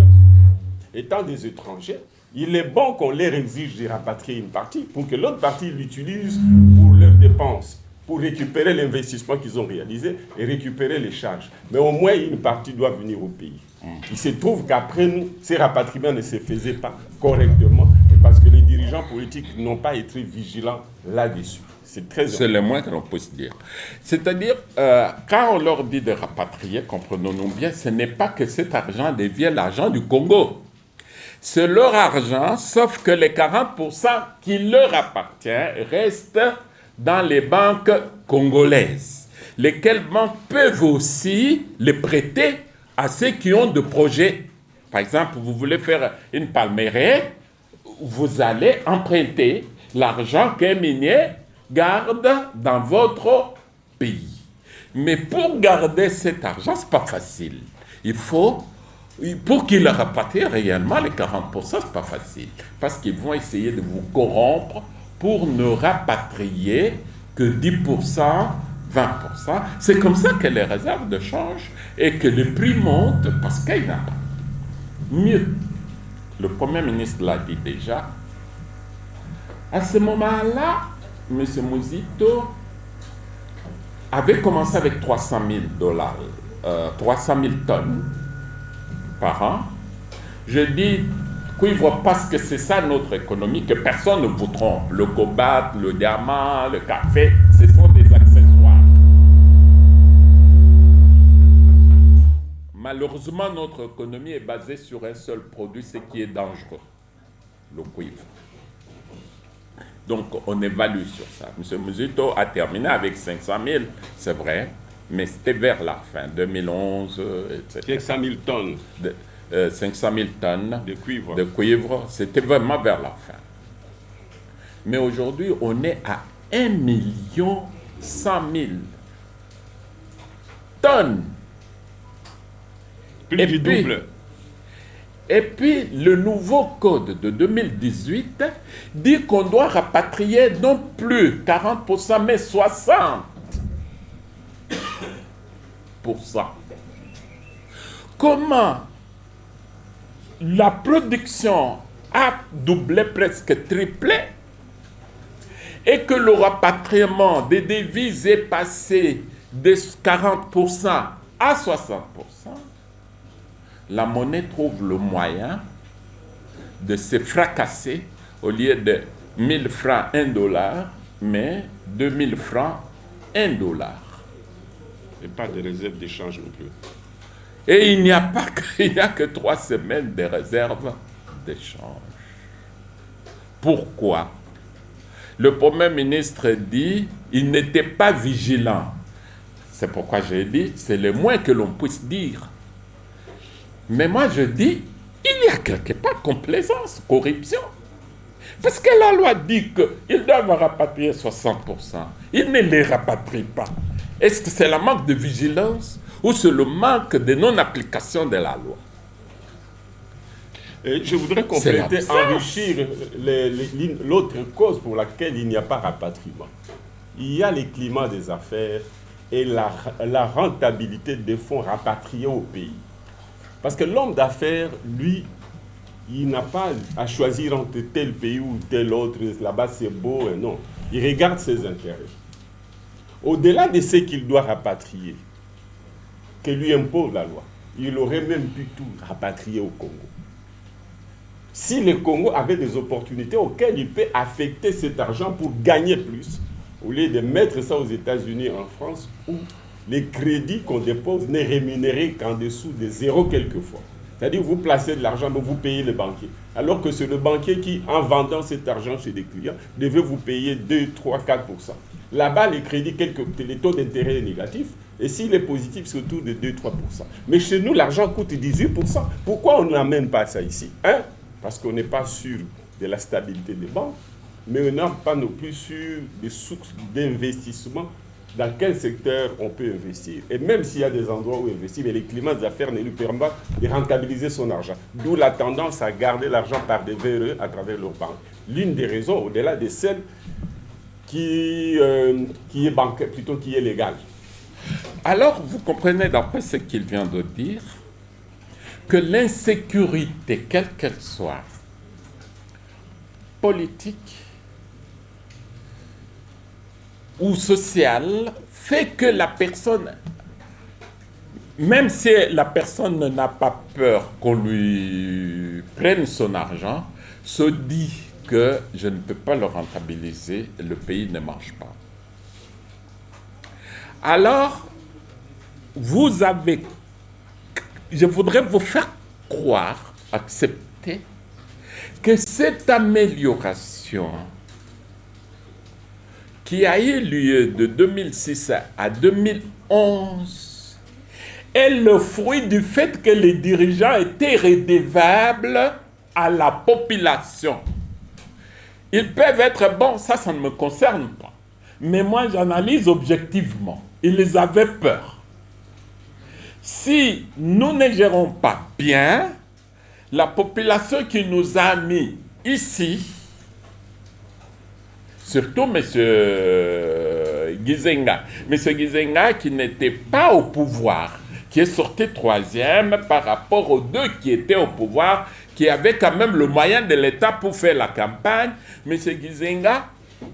étant des étrangers, il est bon qu'on leur exige de rapatrier une partie pour que l'autre partie l'utilise pour leurs dépenses, pour récupérer l'investissement qu'ils ont réalisé et récupérer les charges. Mais au moins, une partie doit venir au pays. Il se trouve qu'après nous, ces rapatriements ne se faisaient pas correctement parce que les dirigeants politiques n'ont pas été vigilants là-dessus. C'est le moins que l'on puisse dire. C'est-à-dire, quand on leur dit de rapatrier, comprenons-nous bien, ce n'est pas que cet argent devienne l'argent du Congo. C'est leur argent, sauf que les 40% qui leur appartient restent dans les banques congolaises, lesquelles banques peuvent aussi les prêter à ceux qui ont des projets. Par exemple, vous voulez faire une palmeraie, vous allez emprunter l'argent qu'un minier garde dans votre pays. Mais pour garder cet argent, ce n'est pas facile. Il faut, pour qu'il rapatrie réellement les 40%, ce n'est pas facile. Parce qu'ils vont essayer de vous corrompre pour ne rapatrier que 10%, 20%. C'est comme ça que les réserves de change et que les prix montent parce qu'il n'y a pas. Mieux, le Premier ministre l'a dit déjà, à ce moment-là, M. Muzito avait commencé avec 300 000 tonnes par an. Je dis cuivre parce que c'est ça notre économie, que personne ne vous trompe. Le cobalt, le diamant, le café, ce sont des accessoires. Malheureusement, notre économie est basée sur un seul produit, ce qui est dangereux, le cuivre. Donc, on évalue sur ça. M. Muzito a terminé avec 500 000, c'est vrai, mais c'était vers la fin, 2011, etc. 500 000 tonnes. 500 000 tonnes de cuivre. C'était vraiment vers la fin. Mais aujourd'hui, on est à 1 100 000 tonnes. Plus du double. Et puis, le nouveau code de 2018 dit qu'on doit rapatrier non plus 40%, mais 60%. Comment la production a doublé, presque triplé, et que le rapatriement des devises est passé de 40% à 60%, la monnaie trouve le moyen de se fracasser au lieu de 1000 francs, 1 dollar, mais 2000 francs, $1. Et pas de réserve d'échange non plus. Et il n'y a que 3 semaines de réserve d'échange. Pourquoi? Le Premier ministre dit il n'était pas vigilant. C'est pourquoi j'ai dit c'est le moins que l'on puisse dire. Mais moi je dis il y a quelque part complaisance, corruption. Parce que la loi dit qu'ils doivent rapatrier 60%. Ils ne les rapatrient pas. Est-ce que c'est le manque de vigilance ou c'est le manque de non-application de la loi? Et je voudrais compléter, enrichir l'autre cause pour laquelle il n'y a pas rapatriement. Il y a les climats des affaires et la rentabilité des fonds rapatriés au pays. Parce que l'homme d'affaires, lui, il n'a pas à choisir entre tel pays ou tel autre, là-bas c'est beau, et non. Il regarde ses intérêts. Au-delà de ce qu'il doit rapatrier, que lui impose la loi, il aurait même pu tout rapatrier au Congo. Si le Congo avait des opportunités auxquelles il peut affecter cet argent pour gagner plus, au lieu de mettre ça aux États-Unis, en France, où les crédits qu'on dépose n'est rémunéré qu'en dessous de 0 quelquefois. C'est-à-dire vous placez de l'argent, mais vous payez le banquier. Alors que c'est le banquier qui, en vendant cet argent chez des clients, devait vous payer 2, 3, 4%. Là-bas, les crédits, les taux d'intérêt est négatif. Et s'il est positif, c'est autour de 2, 3%. Mais chez nous, l'argent coûte 18%. Pourquoi on n'amène pas ça ici? Parce qu'on n'est pas sûr de la stabilité des banques, mais on n'est pas non plus sûr des sources d'investissement dans quel secteur on peut investir. Et même s'il y a des endroits où investir, mais les climats d'affaires ne lui permettent pas de rentabiliser son argent. D'où la tendance à garder l'argent par des VRE à travers leurs banques. L'une des raisons, au-delà de celle qui est bancaire, plutôt qui est légale. Alors, vous comprenez d'après ce qu'il vient de dire, que l'insécurité, quelle qu'elle soit, politique ou sociale, fait que la personne, même si la personne n'a pas peur qu'on lui prenne son argent, se dit que je ne peux pas le rentabiliser, le pays ne marche pas. Alors, je voudrais vous faire croire, accepter, que cette amélioration qui a eu lieu de 2006 à 2011 est le fruit du fait que les dirigeants étaient redevables à la population. Ils peuvent être bons, ça ne me concerne pas. Mais moi, j'analyse objectivement. Ils avaient peur. Si nous ne gérons pas bien, la population qui nous a mis ici, surtout M. Gizenga, M. Gizenga qui n'était pas au pouvoir, qui est sorti 3e par rapport aux 2 qui étaient au pouvoir, qui avaient quand même le moyen de l'État pour faire la campagne, M. Gizenga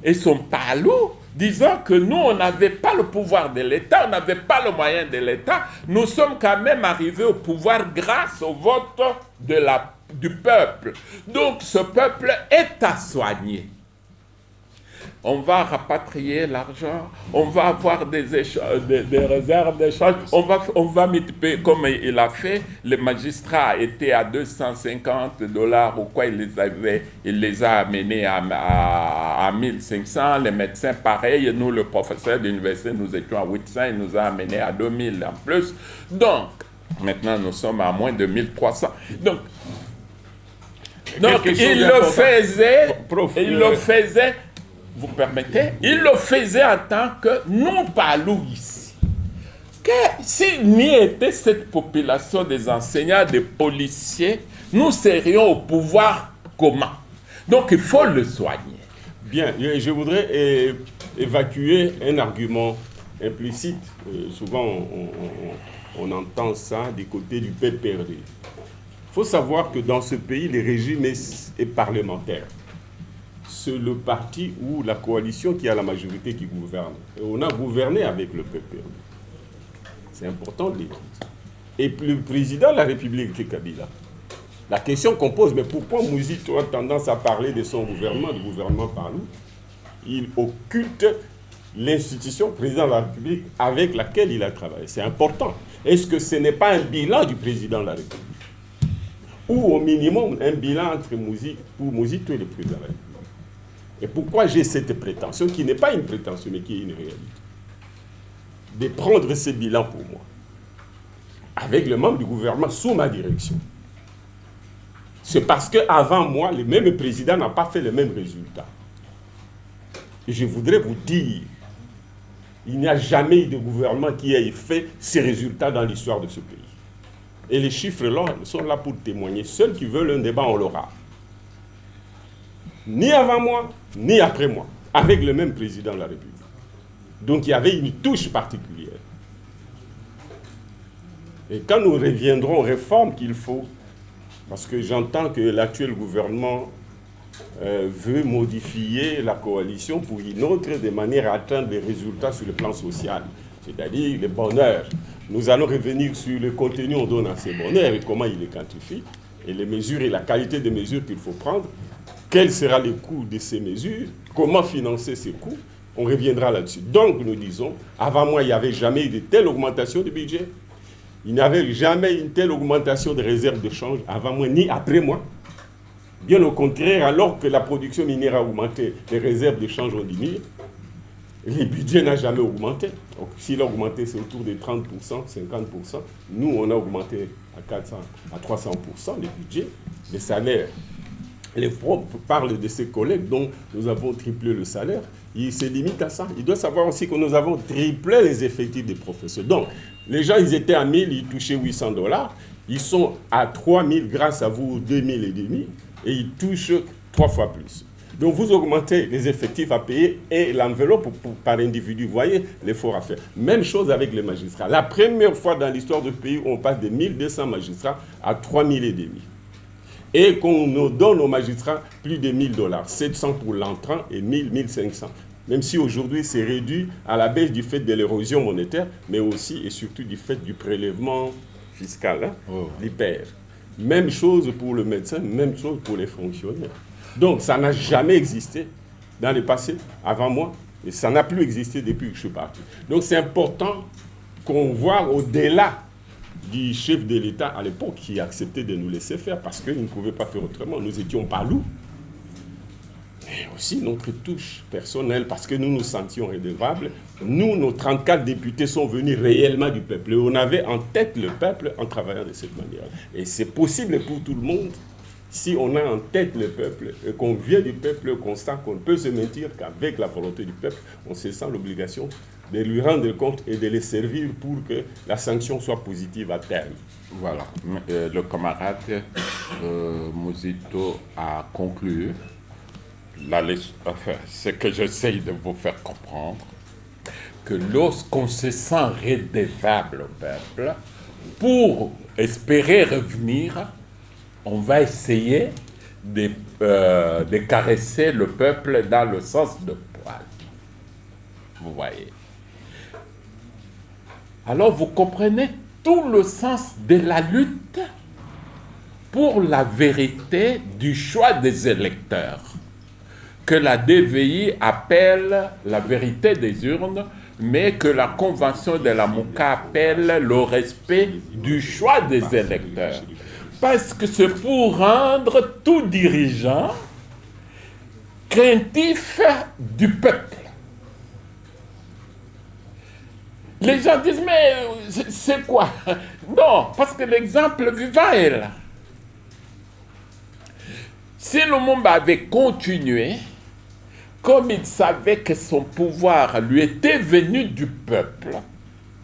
et son palou, disant que nous, on n'avait pas le pouvoir de l'État, on n'avait pas le moyen de l'État, nous sommes quand même arrivés au pouvoir grâce au vote du peuple. Donc ce peuple est à soigner. On va rapatrier l'argent, on va avoir des réserves d'échange, on va multiplier comme il a fait. Les magistrats étaient à $250 ou quoi, il les a amenés à 1500. Les médecins, pareil, nous, le professeur d'université, nous étions à 800, il nous a amenés à 2000 en plus. Donc, maintenant, nous sommes à moins de 1300. Donc il le faisait, vous permettez, il le faisait en tant que nous parlons ici. Que s'il n'y était cette population des enseignants, des policiers, nous serions au pouvoir comment? Donc il faut le soigner. Bien, je voudrais évacuer un argument implicite. Souvent on entend ça du côté du PPRD. Il faut savoir que dans ce pays, le régime est parlementaire. C'est le parti ou la coalition qui a la majorité qui gouverne. Et on a gouverné avec le PPRD. C'est important de le dire. Et le président de la République, Kabila, la question qu'on pose, mais pourquoi Mouzito a tendance à parler de son gouvernement, du gouvernement par nous? Il occulte l'institution président de la République avec laquelle il a travaillé. C'est important. Est-ce que ce n'est pas un bilan du président de la République? Ou au minimum un bilan entre Muzito et le président de la République? Et pourquoi j'ai cette prétention, qui n'est pas une prétention, mais qui est une réalité, de prendre ce bilan pour moi, avec le membre du gouvernement sous ma direction? C'est parce qu'avant moi, le même président n'a pas fait le même résultat. Et je voudrais vous dire, il n'y a jamais eu de gouvernement qui ait fait ces résultats dans l'histoire de ce pays. Et les chiffres là sont là pour témoigner. Ceux qui veulent un débat, on l'aura. Ni avant moi, ni après moi, avec le même président de la République. Donc il y avait une touche particulière. Et quand nous reviendrons aux réformes qu'il faut, parce que j'entends que l'actuel gouvernement veut modifier la coalition pour une autre, de manière à atteindre des résultats sur le plan social, c'est-à-dire le bonheur. Nous allons revenir sur le contenu qu'on donne à ces bonheurs et comment il les quantifie, et les mesures et la qualité des mesures qu'il faut prendre. Quel sera le coût de ces mesures? Comment financer ces coûts? On reviendra là-dessus. Donc, nous disons, avant moi, il n'y avait jamais eu de telle augmentation du budget. Il n'y avait jamais une telle augmentation des réserves de change avant moi, ni après moi. Bien au contraire, alors que la production minière a augmenté, les réserves de change ont diminué. Le budget n'a jamais augmenté. Donc, s'il a augmenté, c'est autour de 30%, 50%. Nous, on a augmenté à 300% le budget, les salaires. Les profs parlent de ses collègues dont nous avons triplé le salaire. Il se limite à ça. Il doit savoir aussi que nous avons triplé les effectifs des professeurs. Donc, les gens, ils étaient à 1000, ils touchaient $800. Ils sont à 3000 grâce à vous, 2000 et demi. Et ils touchent 3 fois plus. Donc, vous augmentez les effectifs à payer et l'enveloppe par individu. Vous voyez l'effort à faire. Même chose avec les magistrats. La première fois dans l'histoire du pays où on passe de 1200 magistrats à 3000 et demi. Et qu'on nous donne aux magistrats plus de $1000, 700 pour l'entrant et 1000, 1500. Même si aujourd'hui c'est réduit à la baisse du fait de l'érosion monétaire, mais aussi et surtout du fait du prélèvement fiscal, l'IPER. Même chose pour le médecin, même chose pour les fonctionnaires. Donc ça n'a jamais existé dans le passé, avant moi, et ça n'a plus existé depuis que je suis parti. Donc c'est important qu'on voit au-delà du chef de l'État à l'époque qui acceptait de nous laisser faire parce qu'il ne pouvait pas faire autrement. Nous étions pas loups. Mais aussi notre touche personnelle parce que nous nous sentions redevables. Nous, nos 34 députés sont venus réellement du peuple. Et on avait en tête le peuple en travaillant de cette manière. Et c'est possible pour tout le monde si on a en tête le peuple et qu'on vient du peuple, qu'on sent qu'on ne peut se mentir qu'avec la volonté du peuple, on se sent l'obligation de lui rendre compte et de les servir pour que la sanction soit positive à terme. Voilà. Le camarade Muzito a conclu ce que j'essaye de vous faire comprendre, que lorsqu'on se sent redevable au peuple, pour espérer revenir, on va essayer de caresser le peuple dans le sens de poil. Vous voyez. Alors vous comprenez tout le sens de la lutte pour la vérité du choix des électeurs, que la DVI appelle la vérité des urnes, mais que la Convention de la MOCA appelle le respect du choix des électeurs. Parce que c'est pour rendre tout dirigeant craintif du peuple. Les gens disent, mais c'est quoi? Non, parce que l'exemple vivant est là. Si Lumumba avait continué, comme il savait que son pouvoir lui était venu du peuple,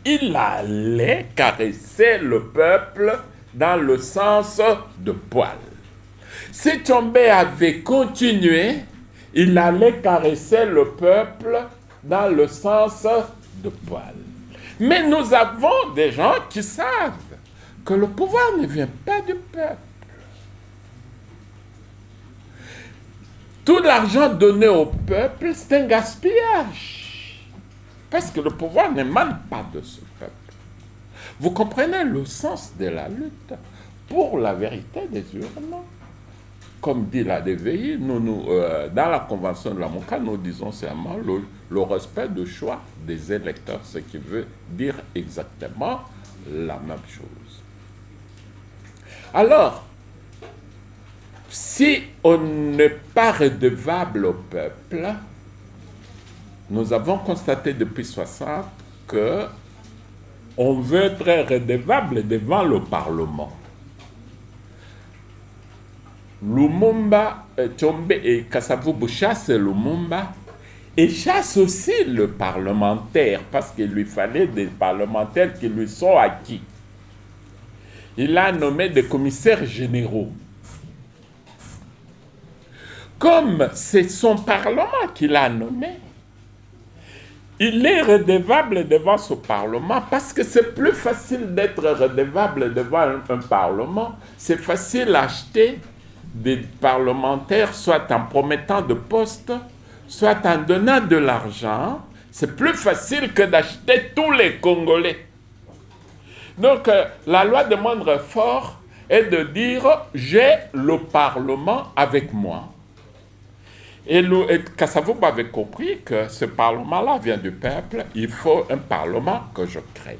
il allait caresser le peuple dans le sens de poil. Si Tshombe avait continué, il allait caresser le peuple dans le sens de poil. Mais nous avons des gens qui savent que le pouvoir ne vient pas du peuple. Tout l'argent donné au peuple, c'est un gaspillage. Parce que le pouvoir n'émane pas de ce peuple. Vous comprenez le sens de la lutte pour la vérité des urnes? comme dit la DVI, dans la convention de la MOCA, nous disons seulement le respect du choix des électeurs, ce qui veut dire exactement la même chose. Alors, si on n'est pas redevable au peuple, nous avons constaté depuis 60 que on veut être redevable devant le Parlement. Lumumba, Tshombe et Kasavubu chassent Lumumba et chassent aussi le parlementaire parce qu'il lui fallait des parlementaires qui lui sont acquis. Il a nommé des commissaires généraux. Comme c'est son parlement qu'il a nommé, il est redevable devant ce parlement parce que c'est plus facile d'être redevable devant un parlement. C'est facile d'acheter des parlementaires, soit en promettant de postes, soit en donnant de l'argent. C'est plus facile que d'acheter tous les Congolais. Donc, la loi de moindre effort est de dire « j'ai le Parlement avec moi ». Et Kasavubu avait compris que ce Parlement-là vient du peuple, il faut un Parlement que je crée.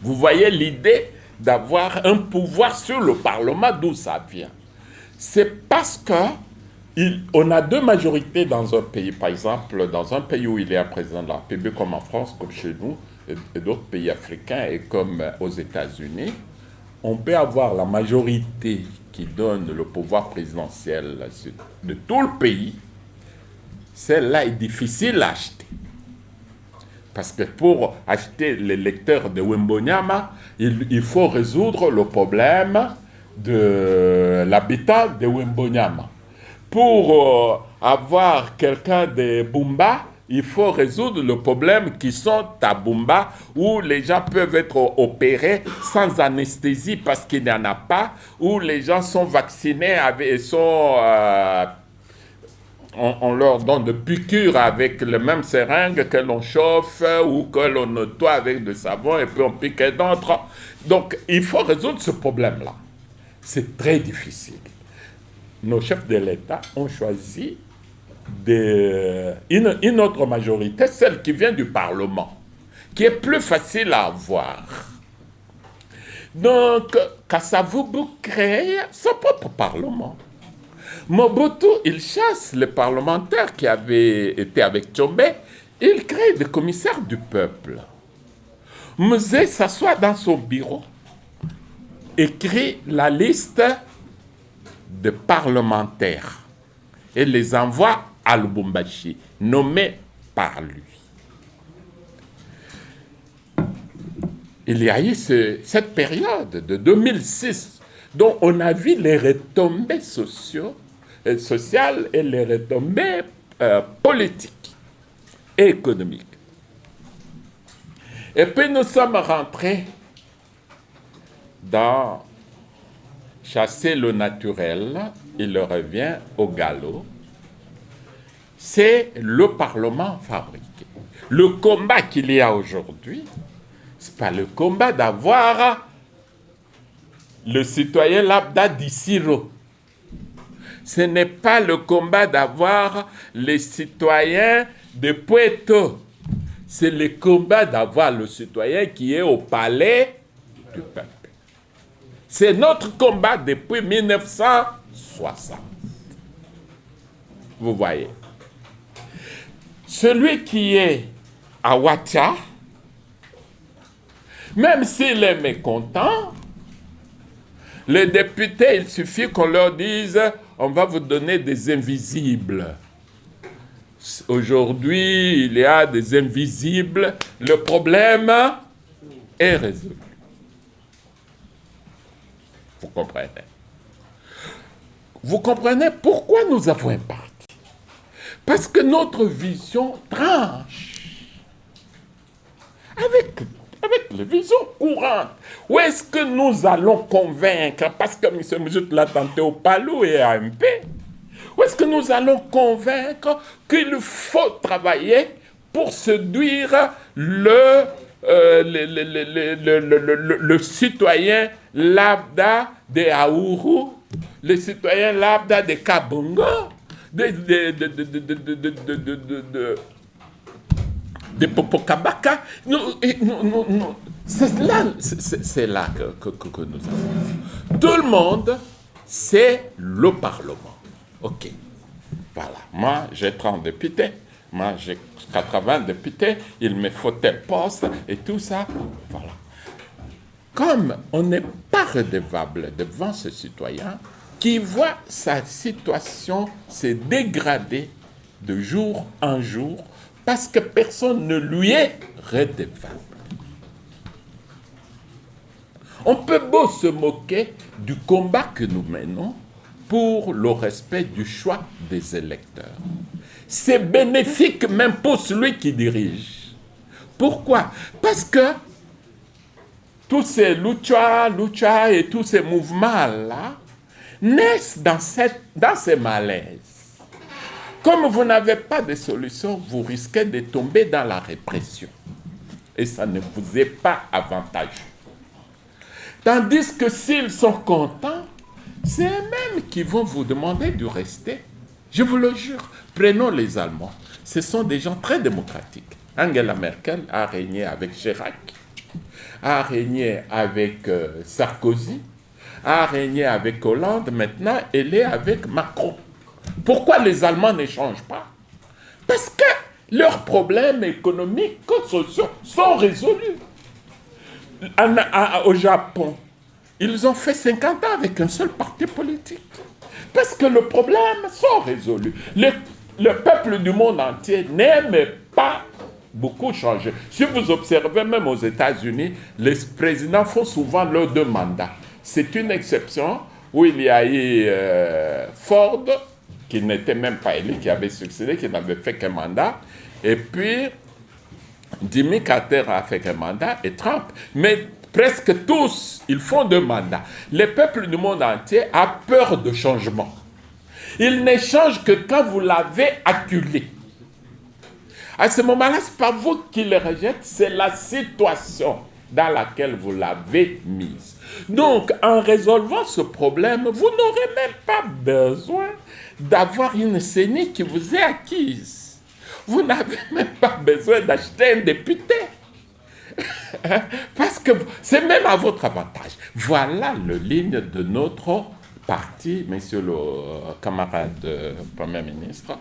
Vous voyez l'idée d'avoir un pouvoir sur le Parlement, d'où ça vient. C'est parce qu'on a deux majorités dans un pays. Par exemple, dans un pays où il y a un président de la République, comme en France, comme chez nous, et d'autres pays africains, et comme aux États-Unis, on peut avoir la majorité qui donne le pouvoir présidentiel de tout le pays. Celle-là est difficile à acheter. Parce que pour acheter l'électeur de Wembonyama, il faut résoudre le problème de l'habitat de Wembonyama. Pour avoir quelqu'un de Bumba, il faut résoudre le problème qui sont à Bumba, où les gens peuvent être opérés sans anesthésie parce qu'il n'y en a pas, où les gens sont vaccinés et sont... on leur donne de piqûres avec le même seringue que l'on chauffe ou que l'on nettoie avec du savon et puis on pique d'autres. Donc, il faut résoudre ce problème-là. C'est très difficile. Nos chefs de l'État ont choisi une autre majorité, celle qui vient du Parlement, qui est plus facile à avoir. Donc, Kasavubu crée son propre Parlement. Mobutu, il chasse les parlementaires qui avaient été avec Tshombe, il crée des commissaires du peuple. Mzee s'assoit dans son bureau, écrit la liste de parlementaires et les envoie à Lubumbashi, nommés par lui. Il y a eu cette période de 2006 dont on a vu les retombées sociales et les retombées politiques et économiques. Et puis nous sommes rentrés dans chasser le naturel, il revient au galop. C'est le Parlement fabriqué. Le combat qu'il y a aujourd'hui, ce n'est pas le combat d'avoir le citoyen lambda d'Issiro. Ce n'est pas le combat d'avoir les citoyens de Puerto. C'est le combat d'avoir le citoyen qui est au palais du peuple. C'est notre combat depuis 1960. Vous voyez. Celui qui est à Ouacha, même s'il est mécontent, les députés, il suffit qu'on leur dise « on va vous donner des invisibles ». Aujourd'hui, il y a des invisibles, le problème est résolu. Vous comprenez? Vous comprenez pourquoi nous avons un parti? Parce que notre vision tranche avec les visions courantes. Où est-ce que nous allons convaincre? Parce que M. Mouzut l'a tenté au Palou et à AMP. Où est-ce que nous allons convaincre qu'il faut travailler pour séduire le le citoyen lambda de Aourou, le citoyen lambda de Kabongo, de Popokabaka. C'est là que nous avons. Tout le monde, c'est le Parlement. OK. Voilà. Moi, j'ai 30 députés. Moi, j'ai 80 députés. Il me faut tel poste et tout ça. Voilà. Comme on n'est pas redevable devant ce citoyen qui voit sa situation se dégrader de jour en jour parce que personne ne lui est redevable. On peut beau se moquer du combat que nous menons pour le respect du choix des électeurs. C'est bénéfique même pour celui qui dirige. Pourquoi? Parce que tous ces lucha et tous ces mouvements-là naissent dans ces malaises. Comme vous n'avez pas de solution, vous risquez de tomber dans la répression. Et ça ne vous est pas avantageux. Tandis que s'ils sont contents, c'est eux-mêmes qui vont vous demander de rester. Je vous le jure. Prenons les Allemands. Ce sont des gens très démocratiques. Angela Merkel a régné avec Chirac, a régné avec Sarkozy, a régné avec Hollande. Maintenant, elle est avec Macron. Pourquoi les Allemands ne changent pas? Parce que leurs problèmes économiques et sociaux sont résolus. Au Japon, ils ont fait 50 ans avec un seul parti politique. Parce que le problème sont résolus. Le peuple du monde entier n'aime pas beaucoup changer. Si vous observez même aux États-Unis, les présidents font souvent leurs 2 mandats. C'est une exception où il y a eu Ford, qui n'était même pas élu, qui avait succédé, qui n'avait fait qu'un mandat. Et puis, Jimmy Carter a fait qu'un mandat et Trump. Mais presque tous, ils font 2 mandats. Le peuple du monde entier a peur de changement. Il ne change que quand vous l'avez acculé. À ce moment-là, ce n'est pas vous qui le rejetez, c'est la situation dans laquelle vous l'avez mise. Donc, en résolvant ce problème, vous n'aurez même pas besoin d'avoir une CENI qui vous est acquise. Vous n'avez même pas besoin d'acheter un député. Parce que c'est même à votre avantage. Voilà la ligne de notre parti, monsieur le camarade Premier ministre.